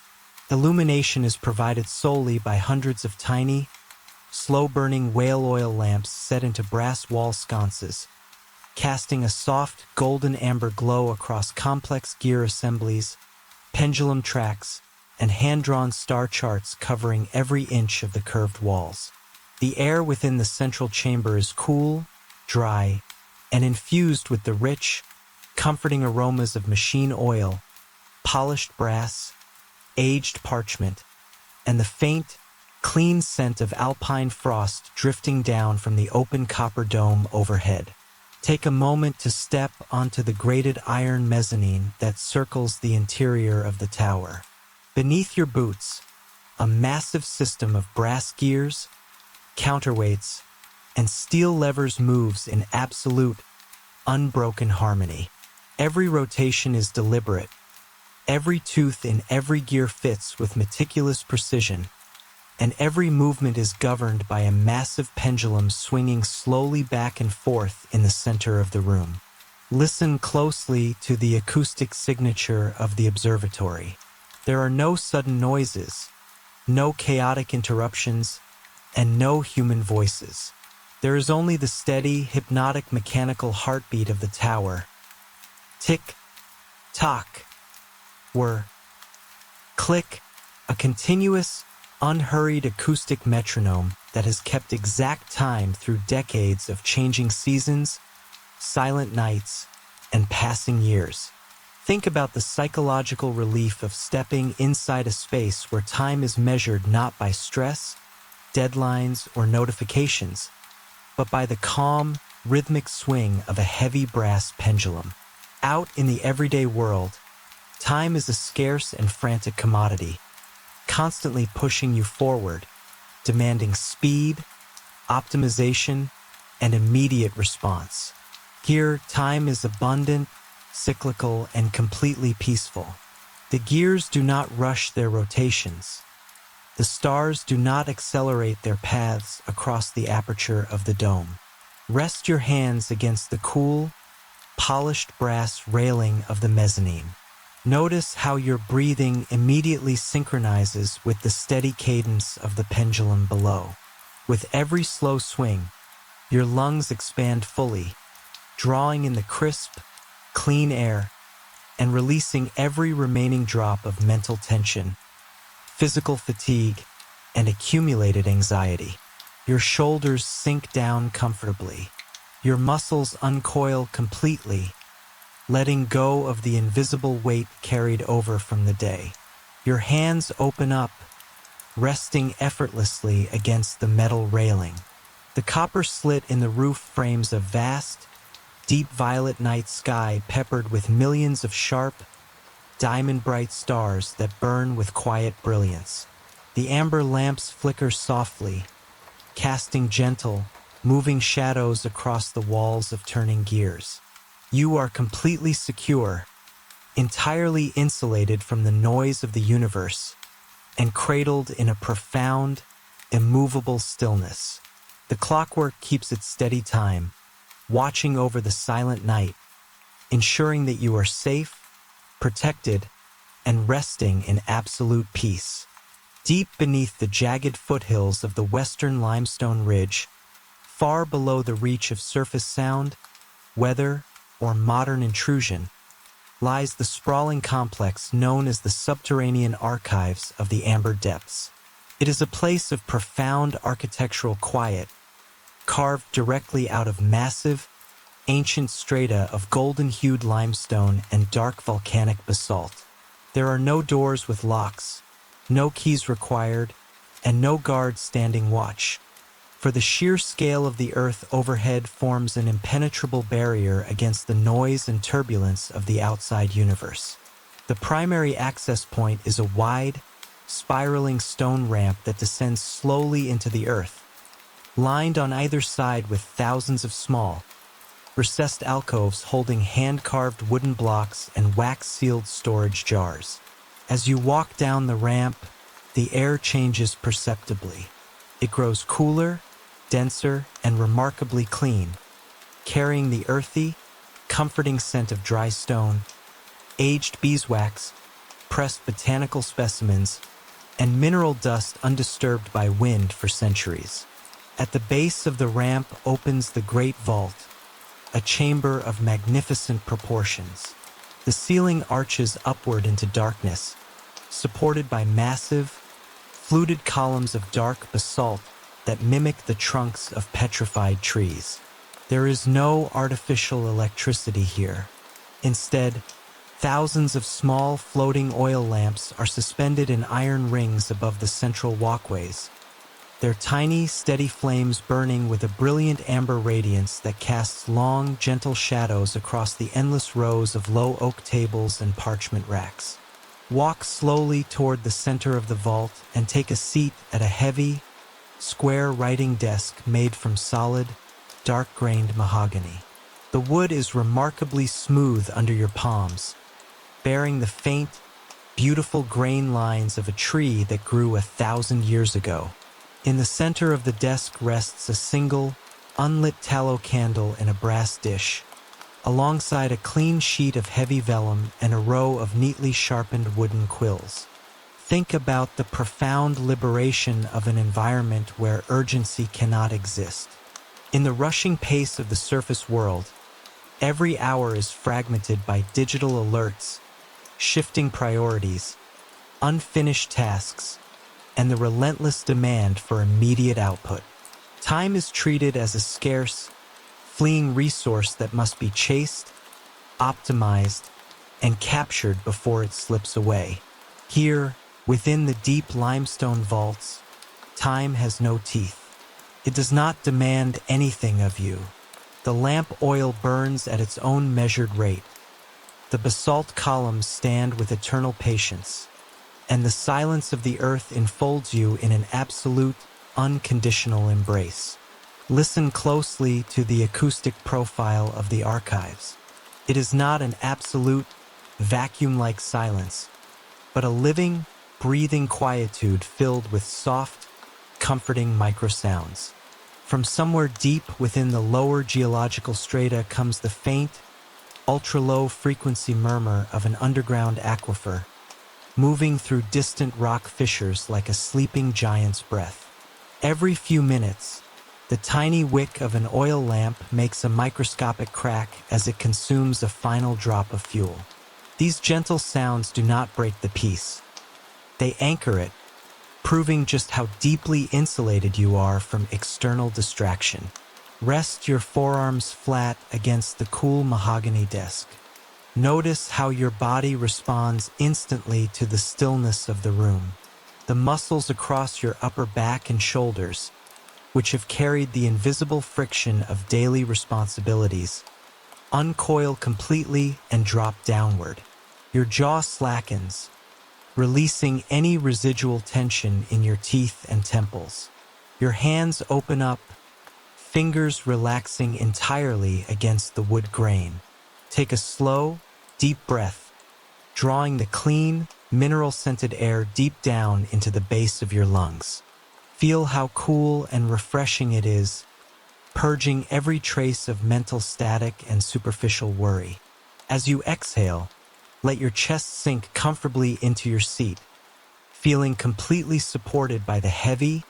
B: Illumination is provided solely by hundreds of tiny, slow-burning whale oil lamps set into brass wall sconces, casting a soft, golden amber glow across complex gear assemblies, pendulum tracks, and hand-drawn star charts covering every inch of the curved walls. The air within the central chamber is cool, dry, and infused with the rich, comforting aromas of machine oil, polished brass, aged parchment, and the faint, clean scent of alpine frost drifting down from the open copper dome overhead. Take a moment to step onto the grated iron mezzanine that circles the interior of the tower. Beneath your boots, a massive system of brass gears, counterweights, and steel levers moves in absolute, unbroken harmony. Every rotation is deliberate. Every tooth in every gear fits with meticulous precision, and every movement is governed by a massive pendulum swinging slowly back and forth in the center of the room. Listen closely to the acoustic signature of the observatory. There are no sudden noises, no chaotic interruptions, and no human voices. There is only the steady, hypnotic mechanical heartbeat of the tower. Tick, tock, whir, click, a continuous, unhurried acoustic metronome that has kept exact time through decades of changing seasons, silent nights, and passing years. Think about the psychological relief of stepping inside a space where time is measured not by stress, deadlines, or notifications, but by the calm, rhythmic swing of a heavy brass pendulum. Out in the everyday world, time is a scarce and frantic commodity, constantly pushing you forward, demanding speed, optimization, and immediate response. Here, time is abundant, cyclical, and completely peaceful. The gears do not rush their rotations. The stars do not accelerate their paths across the aperture of the dome. Rest your hands against the cool, polished brass railing of the mezzanine. Notice how your breathing immediately synchronizes with the steady cadence of the pendulum below. With every slow swing, your lungs expand fully, drawing in the crisp, clean air and releasing every remaining drop of mental tension, physical fatigue, and accumulated anxiety. Your shoulders sink down comfortably. Your muscles uncoil completely, letting go of the invisible weight carried over from the day. Your hands open up, resting effortlessly against the metal railing. The copper slit in the roof frames a vast, deep violet night sky peppered with millions of sharp, diamond-bright stars that burn with quiet brilliance. The amber lamps flicker softly, casting gentle, moving shadows across the walls of turning gears. You are completely secure, entirely insulated from the noise of the universe, and cradled in a profound, immovable stillness. The clockwork keeps its steady time, watching over the silent night, ensuring that you are safe, protected, and resting in absolute peace. Deep beneath the jagged foothills of the western limestone ridge, far below the reach of surface sound, weather, or modern intrusion, lies the sprawling complex known as the subterranean archives of the Amber Depths. It is a place of profound architectural quiet, carved directly out of massive, ancient strata of golden-hued limestone and dark volcanic basalt. There are no doors with locks, no keys required, and no guards standing watch, for the sheer scale of the earth overhead forms an impenetrable barrier against the noise and turbulence of the outside universe. The primary access point is a wide, spiraling stone ramp that descends slowly into the earth, lined on either side with thousands of small, recessed alcoves holding hand-carved wooden blocks and wax-sealed storage jars. As you walk down the ramp, the air changes perceptibly. It grows cooler, denser, and remarkably clean, carrying the earthy, comforting scent of dry stone, aged beeswax, pressed botanical specimens, and mineral dust undisturbed by wind for centuries. At the base of the ramp opens the Great Vault, a chamber of magnificent proportions. The ceiling arches upward into darkness, supported by massive, fluted columns of dark basalt that mimic the trunks of petrified trees. There is no artificial electricity here. Instead, thousands of small floating oil lamps are suspended in iron rings above the central walkways, their tiny, steady flames burning with a brilliant amber radiance that casts long, gentle shadows across the endless rows of low oak tables and parchment racks. Walk slowly toward the center of the vault and take a seat at a heavy, square writing desk made from solid, dark-grained mahogany. The wood is remarkably smooth under your palms, bearing the faint, beautiful grain lines of a tree that grew 1,000 years ago. In the center of the desk rests a single, unlit tallow candle in a brass dish, alongside a clean sheet of heavy vellum and a row of neatly sharpened wooden quills. Think about the profound liberation of an environment where urgency cannot exist. In the rushing pace of the surface world, every hour is fragmented by digital alerts, shifting priorities, unfinished tasks, and the relentless demand for immediate output. Time is treated as a scarce, fleeing resource that must be chased, optimized, and captured before it slips away. Here, within the deep limestone vaults, time has no teeth. It does not demand anything of you. The lamp oil burns at its own measured rate. The basalt columns stand with eternal patience, and the silence of the earth enfolds you in an absolute, unconditional embrace. Listen closely to the acoustic profile of the archives. It is not an absolute, vacuum-like silence, but a living, breathing quietude filled with soft, comforting microsounds. From somewhere deep within the lower geological strata comes the faint, ultra-low frequency murmur of an underground aquifer, moving through distant rock fissures like a sleeping giant's breath. Every few minutes, the tiny wick of an oil lamp makes a microscopic crack as it consumes a final drop of fuel. These gentle sounds do not break the peace. They anchor it, proving just how deeply insulated you are from external distraction. Rest your forearms flat against the cool mahogany desk. Notice how your body responds instantly to the stillness of the room. The muscles across your upper back and shoulders, which have carried the invisible friction of daily responsibilities, uncoil completely and drop downward. Your jaw slackens, releasing any residual tension in your teeth and temples. Your hands open up, fingers relaxing entirely against the wood grain. Take a slow, deep breath, drawing the clean, mineral-scented air deep down into the base of your lungs. Feel how cool and refreshing it is, purging every trace of mental static and superficial worry. As you exhale, let your chest sink comfortably into your seat, feeling completely supported by the heavy,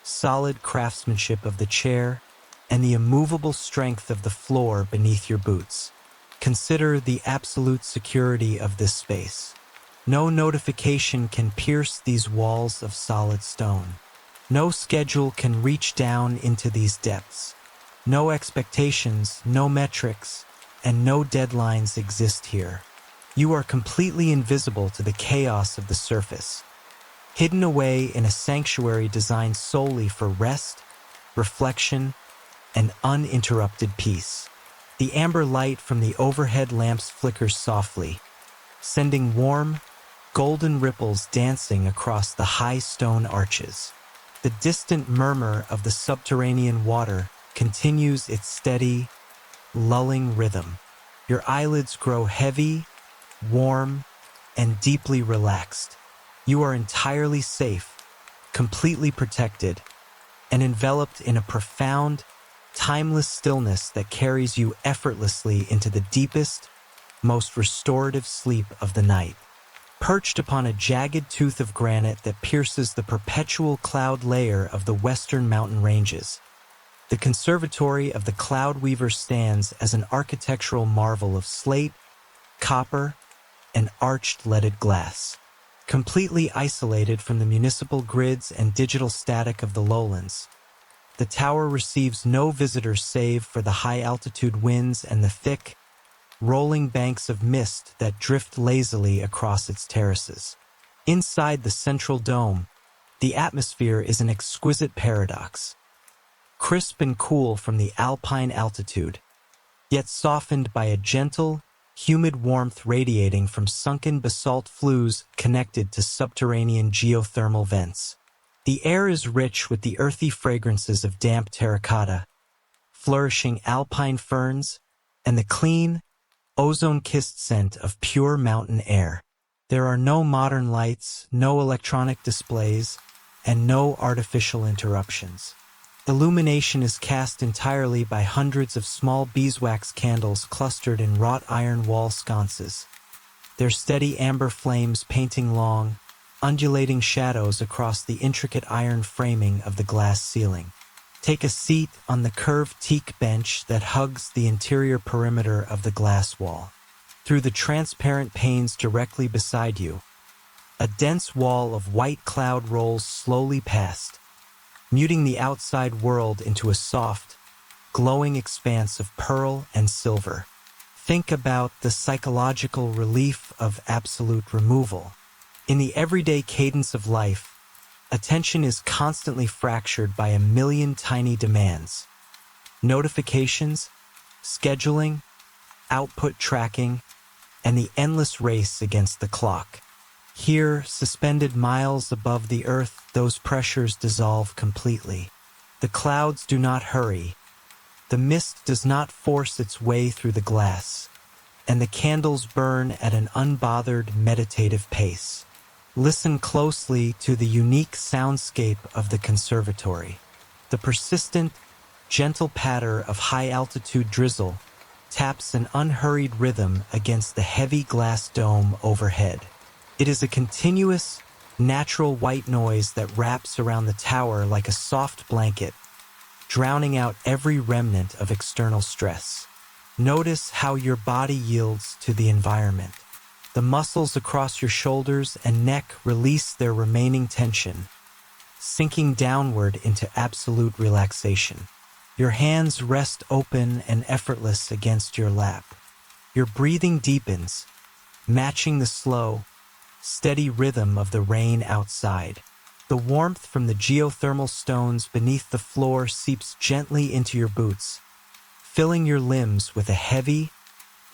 B: solid craftsmanship of the chair and the immovable strength of the floor beneath your boots. Consider the absolute security of this space. No notification can pierce these walls of solid stone. No schedule can reach down into these depths. No expectations, no metrics, and no deadlines exist here. You are completely invisible to the chaos of the surface, hidden away in a sanctuary designed solely for rest, reflection, and uninterrupted peace. The amber light from the overhead lamps flickers softly, sending warm, golden ripples dancing across the high stone arches. The distant murmur of the subterranean water continues its steady, lulling rhythm. Your eyelids grow heavy, warm, and deeply relaxed. You are entirely safe, completely protected, and enveloped in a profound, timeless stillness that carries you effortlessly into the deepest, most restorative sleep of the night. Perched upon a jagged tooth of granite that pierces the perpetual cloud layer of the western mountain ranges, the Conservatory of the Cloud Weaver stands as an architectural marvel of slate, copper, and arched leaded glass. Completely isolated from the municipal grids and digital static of the lowlands, the tower receives no visitors save for the high-altitude winds and the thick, rolling banks of mist that drift lazily across its terraces. Inside the central dome, The atmosphere is an exquisite paradox. Crisp and cool from the alpine altitude, yet softened by a gentle, humid warmth radiating from sunken basalt flues connected to subterranean geothermal vents. The air is rich with the earthy fragrances of damp terracotta, flourishing alpine ferns, and the clean, ozone-kissed scent of pure mountain air. There are no modern lights, no electronic displays, and no artificial interruptions. Illumination is cast entirely by hundreds of small beeswax candles clustered in wrought iron wall sconces, their steady amber flames painting long, undulating shadows across the intricate iron framing of the glass ceiling. Take a seat on the curved teak bench that hugs the interior perimeter of the glass wall. Through the transparent panes directly beside you, a dense wall of white cloud rolls slowly past, muting the outside world into a soft, glowing expanse of pearl and silver. Think about the psychological relief of absolute removal. In the everyday cadence of life, attention is constantly fractured by a million tiny demands. Notifications, scheduling, output tracking, and the endless race against the clock. Here, suspended miles above the earth, those pressures dissolve completely. The clouds do not hurry. The mist does not force its way through the glass, and the candles burn at an unbothered, meditative pace. Listen closely to the unique soundscape of the conservatory. The persistent, gentle patter of high-altitude drizzle taps an unhurried rhythm against the heavy glass dome overhead. It is a continuous, natural white noise that wraps around the tower like a soft blanket, drowning out every remnant of external stress. Notice how your body yields to the environment. The muscles across your shoulders and neck release their remaining tension, sinking downward into absolute relaxation. Your hands rest open and effortless against your lap. Your breathing deepens, matching the slow, steady rhythm of the rain outside. The warmth from the geothermal stones beneath the floor seeps gently into your boots, filling your limbs with a heavy,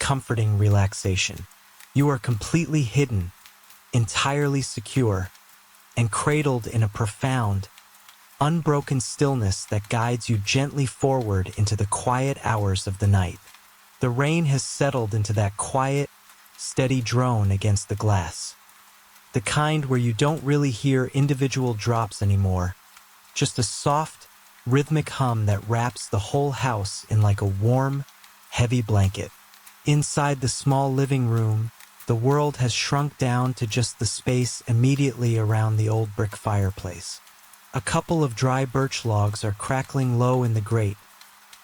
B: comforting relaxation. You are completely hidden, entirely secure, and cradled in a profound, unbroken stillness that guides you gently forward into the quiet hours of the night. The rain has settled into that quiet, steady drone against the glass. The kind where you don't really hear individual drops anymore, just a soft, rhythmic hum that wraps the whole house in like a warm, heavy blanket. Inside the small living room, the world has shrunk down to just the space immediately around the old brick fireplace. A couple of dry birch logs are crackling low in the grate,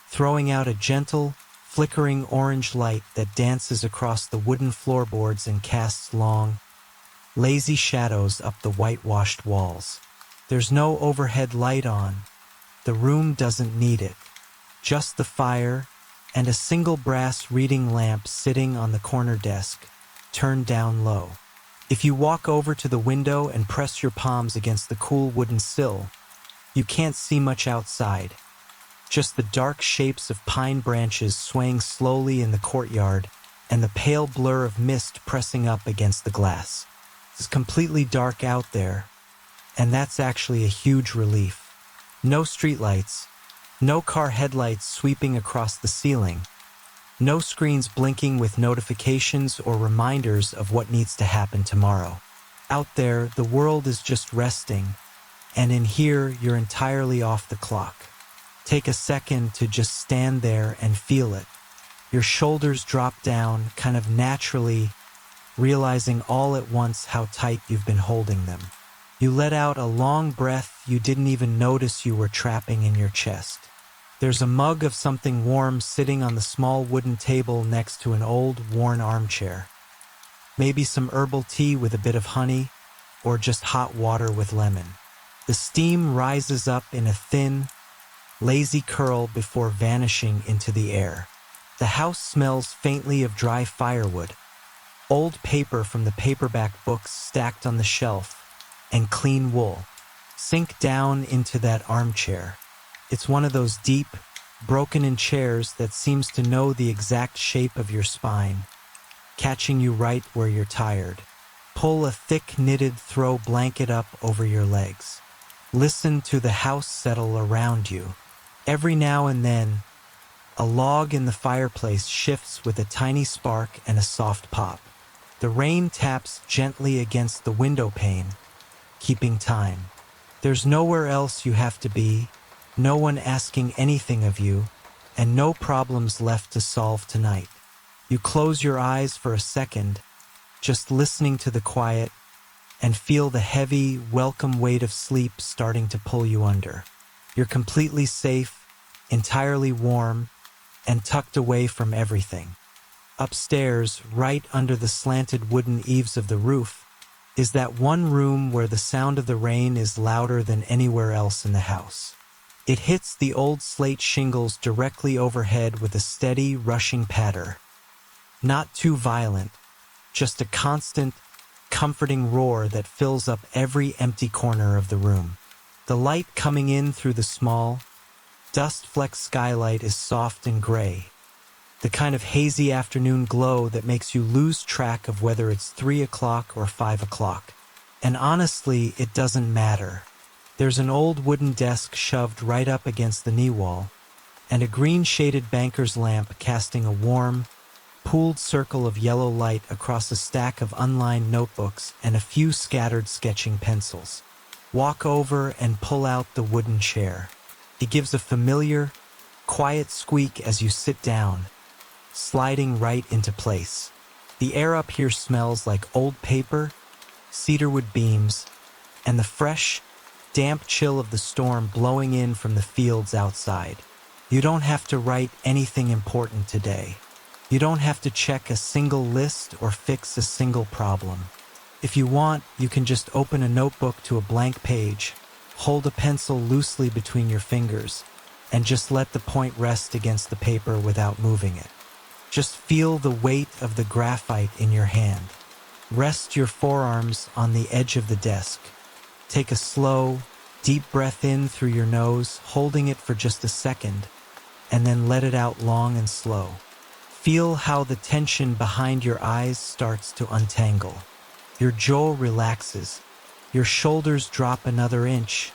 B: throwing out a gentle, flickering orange light that dances across the wooden floorboards and casts long, lazy shadows up the whitewashed walls. There's no overhead light on. The room doesn't need it. Just the fire and a single brass reading lamp sitting on the corner desk, turned down low. If you walk over to the window and press your palms against the cool wooden sill, you can't see much outside. Just the dark shapes of pine branches swaying slowly in the courtyard and the pale blur of mist pressing up against the glass. It's completely dark out there, and that's actually a huge relief. No streetlights, no car headlights sweeping across the ceiling, no screens blinking with notifications or reminders of what needs to happen tomorrow. Out there, the world is just resting, and in here, you're entirely off the clock. Take a second to just stand there and feel it. Your shoulders drop down kind of naturally, realizing all at once how tight you've been holding them. You let out a long breath you didn't even notice you were trapping in your chest. There's a mug of something warm sitting on the small wooden table next to an old, worn armchair. Maybe some herbal tea with a bit of honey, or just hot water with lemon. The steam rises up in a thin, lazy curl before vanishing into the air. The house smells faintly of dry firewood, old paper from the paperback books stacked on the shelf, and clean wool. Sink down into that armchair. It's one of those deep, broken-in chairs that seems to know the exact shape of your spine, catching you right where you're tired. Pull a thick knitted throw blanket up over your legs. Listen to the house settle around you. Every now and then, a log in the fireplace shifts with a tiny spark and a soft pop. The rain taps gently against the window pane, keeping time. There's nowhere else you have to be, no one asking anything of you, and no problems left to solve tonight. You close your eyes for a second, just listening to the quiet, and feel the heavy, welcome weight of sleep starting to pull you under. You're completely safe, entirely warm, and tucked away from everything. Upstairs, right under the slanted wooden eaves of the roof, is that one room where the sound of the rain is louder than anywhere else in the house. It hits the old slate shingles directly overhead with a steady, rushing patter. Not too violent, just a constant, comforting roar that fills up every empty corner of the room. The light coming in through the small, dust-flecked skylight is soft and gray, the kind of hazy afternoon glow that makes you lose track of whether it's 3 o'clock or 5 o'clock. And honestly, it doesn't matter. There's an old wooden desk shoved right up against the knee wall, and a green-shaded banker's lamp casting a warm, pooled circle of yellow light across a stack of unlined notebooks and a few scattered sketching pencils. Walk over and pull out the wooden chair. It gives a familiar, quiet squeak as you sit down, sliding right into place. The air up here smells like old paper, cedarwood beams, and the fresh, damp chill of the storm blowing in from the fields outside. You don't have to write anything important today. You don't have to check a single list or fix a single problem. If you want, you can just open a notebook to a blank page, hold a pencil loosely between your fingers, and just let the point rest against the paper without moving it. Just feel the weight of the graphite in your hand. Rest your forearms on the edge of the desk. Take a slow, deep breath in through your nose, holding it for just a second, and then let it out long and slow. Feel how the tension behind your eyes starts to untangle. Your jaw relaxes. Your shoulders drop another inch,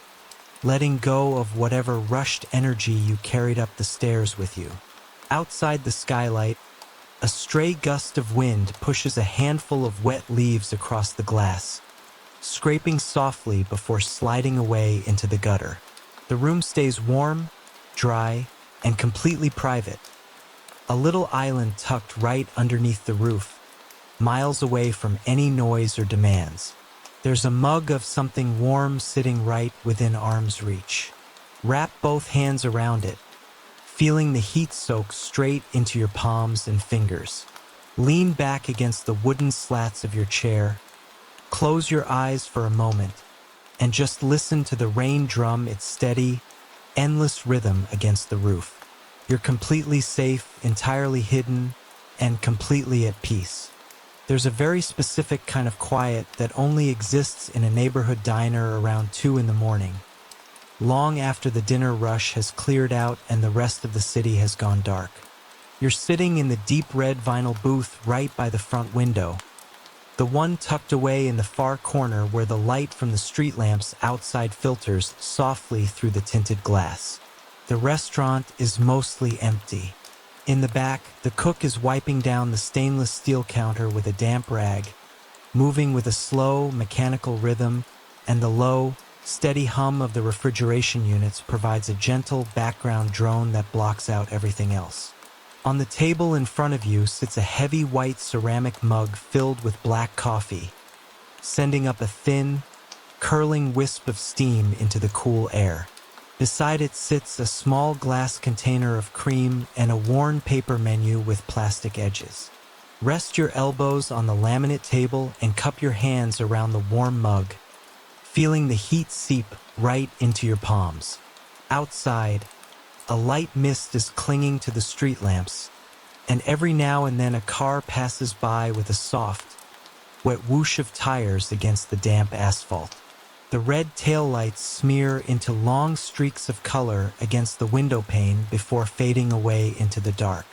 B: letting go of whatever rushed energy you carried up the stairs with you. Outside the skylight, a stray gust of wind pushes a handful of wet leaves across the glass, scraping softly before sliding away into the gutter. The room stays warm, dry, and completely private. A little island tucked right underneath the roof, miles away from any noise or demands. There's a mug of something warm sitting right within arm's reach. Wrap both hands around it, feeling the heat soak straight into your palms and fingers. Lean back against the wooden slats of your chair, close your eyes for a moment, and just listen to the rain drum its steady, endless rhythm against the roof. You're completely safe, entirely hidden, and completely at peace. There's a very specific kind of quiet that only exists in a neighborhood diner around 2 in the morning, long after the dinner rush has cleared out and the rest of the city has gone dark. You're sitting in the deep red vinyl booth right by the front window, the one tucked away in the far corner where the light from the street lamps outside filters softly through the tinted glass. The restaurant is mostly empty. In the back, the cook is wiping down the stainless steel counter with a damp rag, moving with a slow, mechanical rhythm, and the low, steady hum of the refrigeration units provides a gentle background drone that blocks out everything else. On the table in front of you sits a heavy white ceramic mug filled with black coffee, sending up a thin, curling wisp of steam into the cool air. Beside it sits a small glass container of cream and a worn paper menu with plastic edges. Rest your elbows on the laminate table and cup your hands around the warm mug, feeling the heat seep right into your palms. Outside, a light mist is clinging to the street lamps, and every now and then a car passes by with a soft, wet whoosh of tires against the damp asphalt. The red taillights smear into long streaks of color against the window pane before fading away into the dark.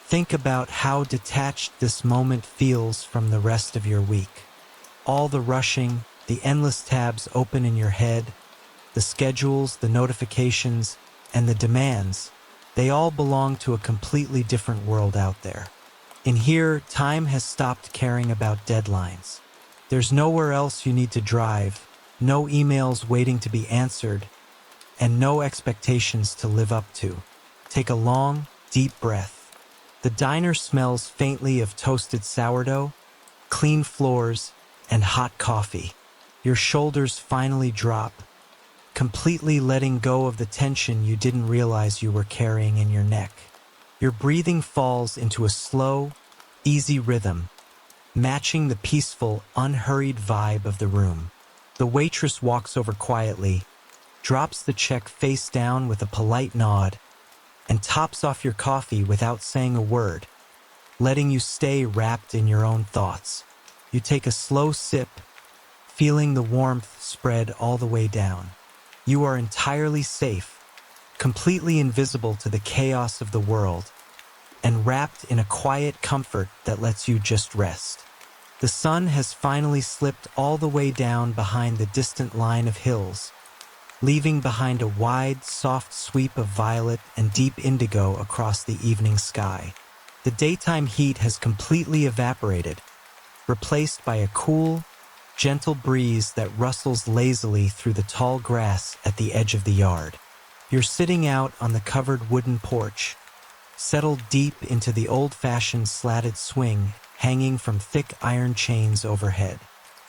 B: Think about how detached this moment feels from the rest of your week. All the rushing, the endless tabs open in your head, the schedules, the notifications, and the demands, they all belong to a completely different world out there. In here, time has stopped caring about deadlines. There's nowhere else you need to drive, no emails waiting to be answered, and no expectations to live up to. Take a long, deep breath. The diner smells faintly of toasted sourdough, clean floors, and hot coffee. Your shoulders finally drop, completely letting go of the tension you didn't realize you were carrying in your neck. Your breathing falls into a slow, easy rhythm, matching the peaceful, unhurried vibe of the room. The waitress walks over quietly, drops the check face down with a polite nod, and tops off your coffee without saying a word, letting you stay wrapped in your own thoughts. You take a slow sip, feeling the warmth spread all the way down. You are entirely safe, completely invisible to the chaos of the world, and wrapped in a quiet comfort that lets you just rest. The sun has finally slipped all the way down behind the distant line of hills, leaving behind a wide, soft sweep of violet and deep indigo across the evening sky. The daytime heat has completely evaporated, replaced by a cool, gentle breeze that rustles lazily through the tall grass at the edge of the yard. You're sitting out on the covered wooden porch, settled deep into the old-fashioned slatted swing hanging from thick iron chains overhead.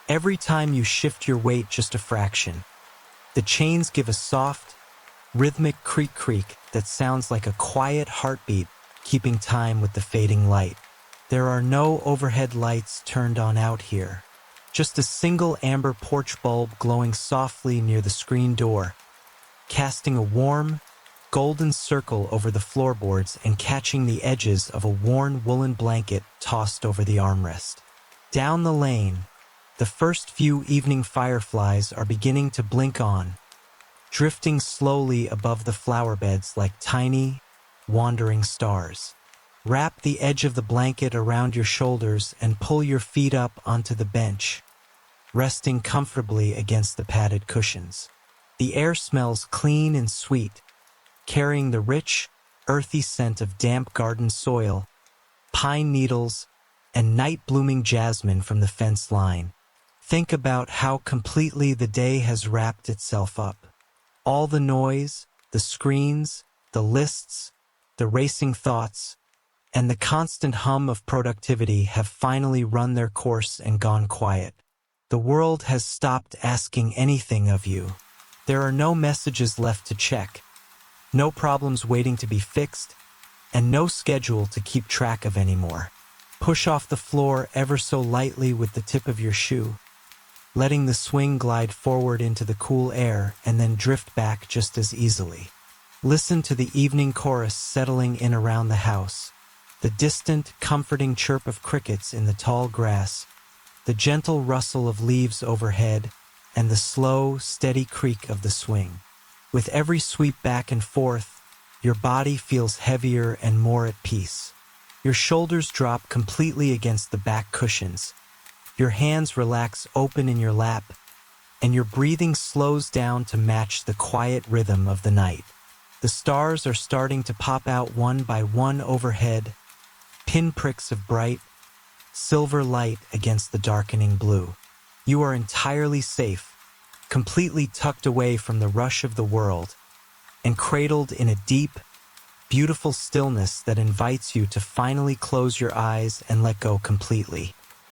B: Every time you shift your weight just a fraction, the chains give a soft, rhythmic creak-creak that sounds like a quiet heartbeat keeping time with the fading light. There are no overhead lights turned on out here, just a single amber porch bulb glowing softly near the screen door, casting a warm, golden circle over the floorboards and catching the edges of a worn woolen blanket tossed over the armrest. Down the lane, the first few evening fireflies are beginning to blink on, drifting slowly above the flower beds like tiny, wandering stars. Wrap the edge of the blanket around your shoulders and pull your feet up onto the bench, resting comfortably against the padded cushions. The air smells clean and sweet, carrying the rich, earthy scent of damp garden soil, pine needles, and night-blooming jasmine from the fence line. Think about how completely the day has wrapped itself up. All the noise, the screens, the lists, the racing thoughts, and the constant hum of productivity have finally run their course and gone quiet. The world has stopped asking anything of you. There are no messages left to check, no problems waiting to be fixed, and no schedule to keep track of anymore. Push off the floor ever so lightly with the tip of your shoe, letting the swing glide forward into the cool air and then drift back just as easily. Listen to the evening chorus settling in around the house, the distant, comforting chirp of crickets in the tall grass, the gentle rustle of leaves overhead, and the slow, steady creak of the swing. With every sweep back and forth, your body feels heavier and more at peace. Your shoulders drop completely against the back cushions, your hands relax open in your lap, and your breathing slows down to match the quiet rhythm of the night. The stars are starting to pop out one by one overhead, pinpricks of bright, silver light against the darkening blue. You are entirely safe, completely tucked away from the rush of the world, and cradled in a deep, beautiful stillness that invites you to finally close your eyes and let go completely.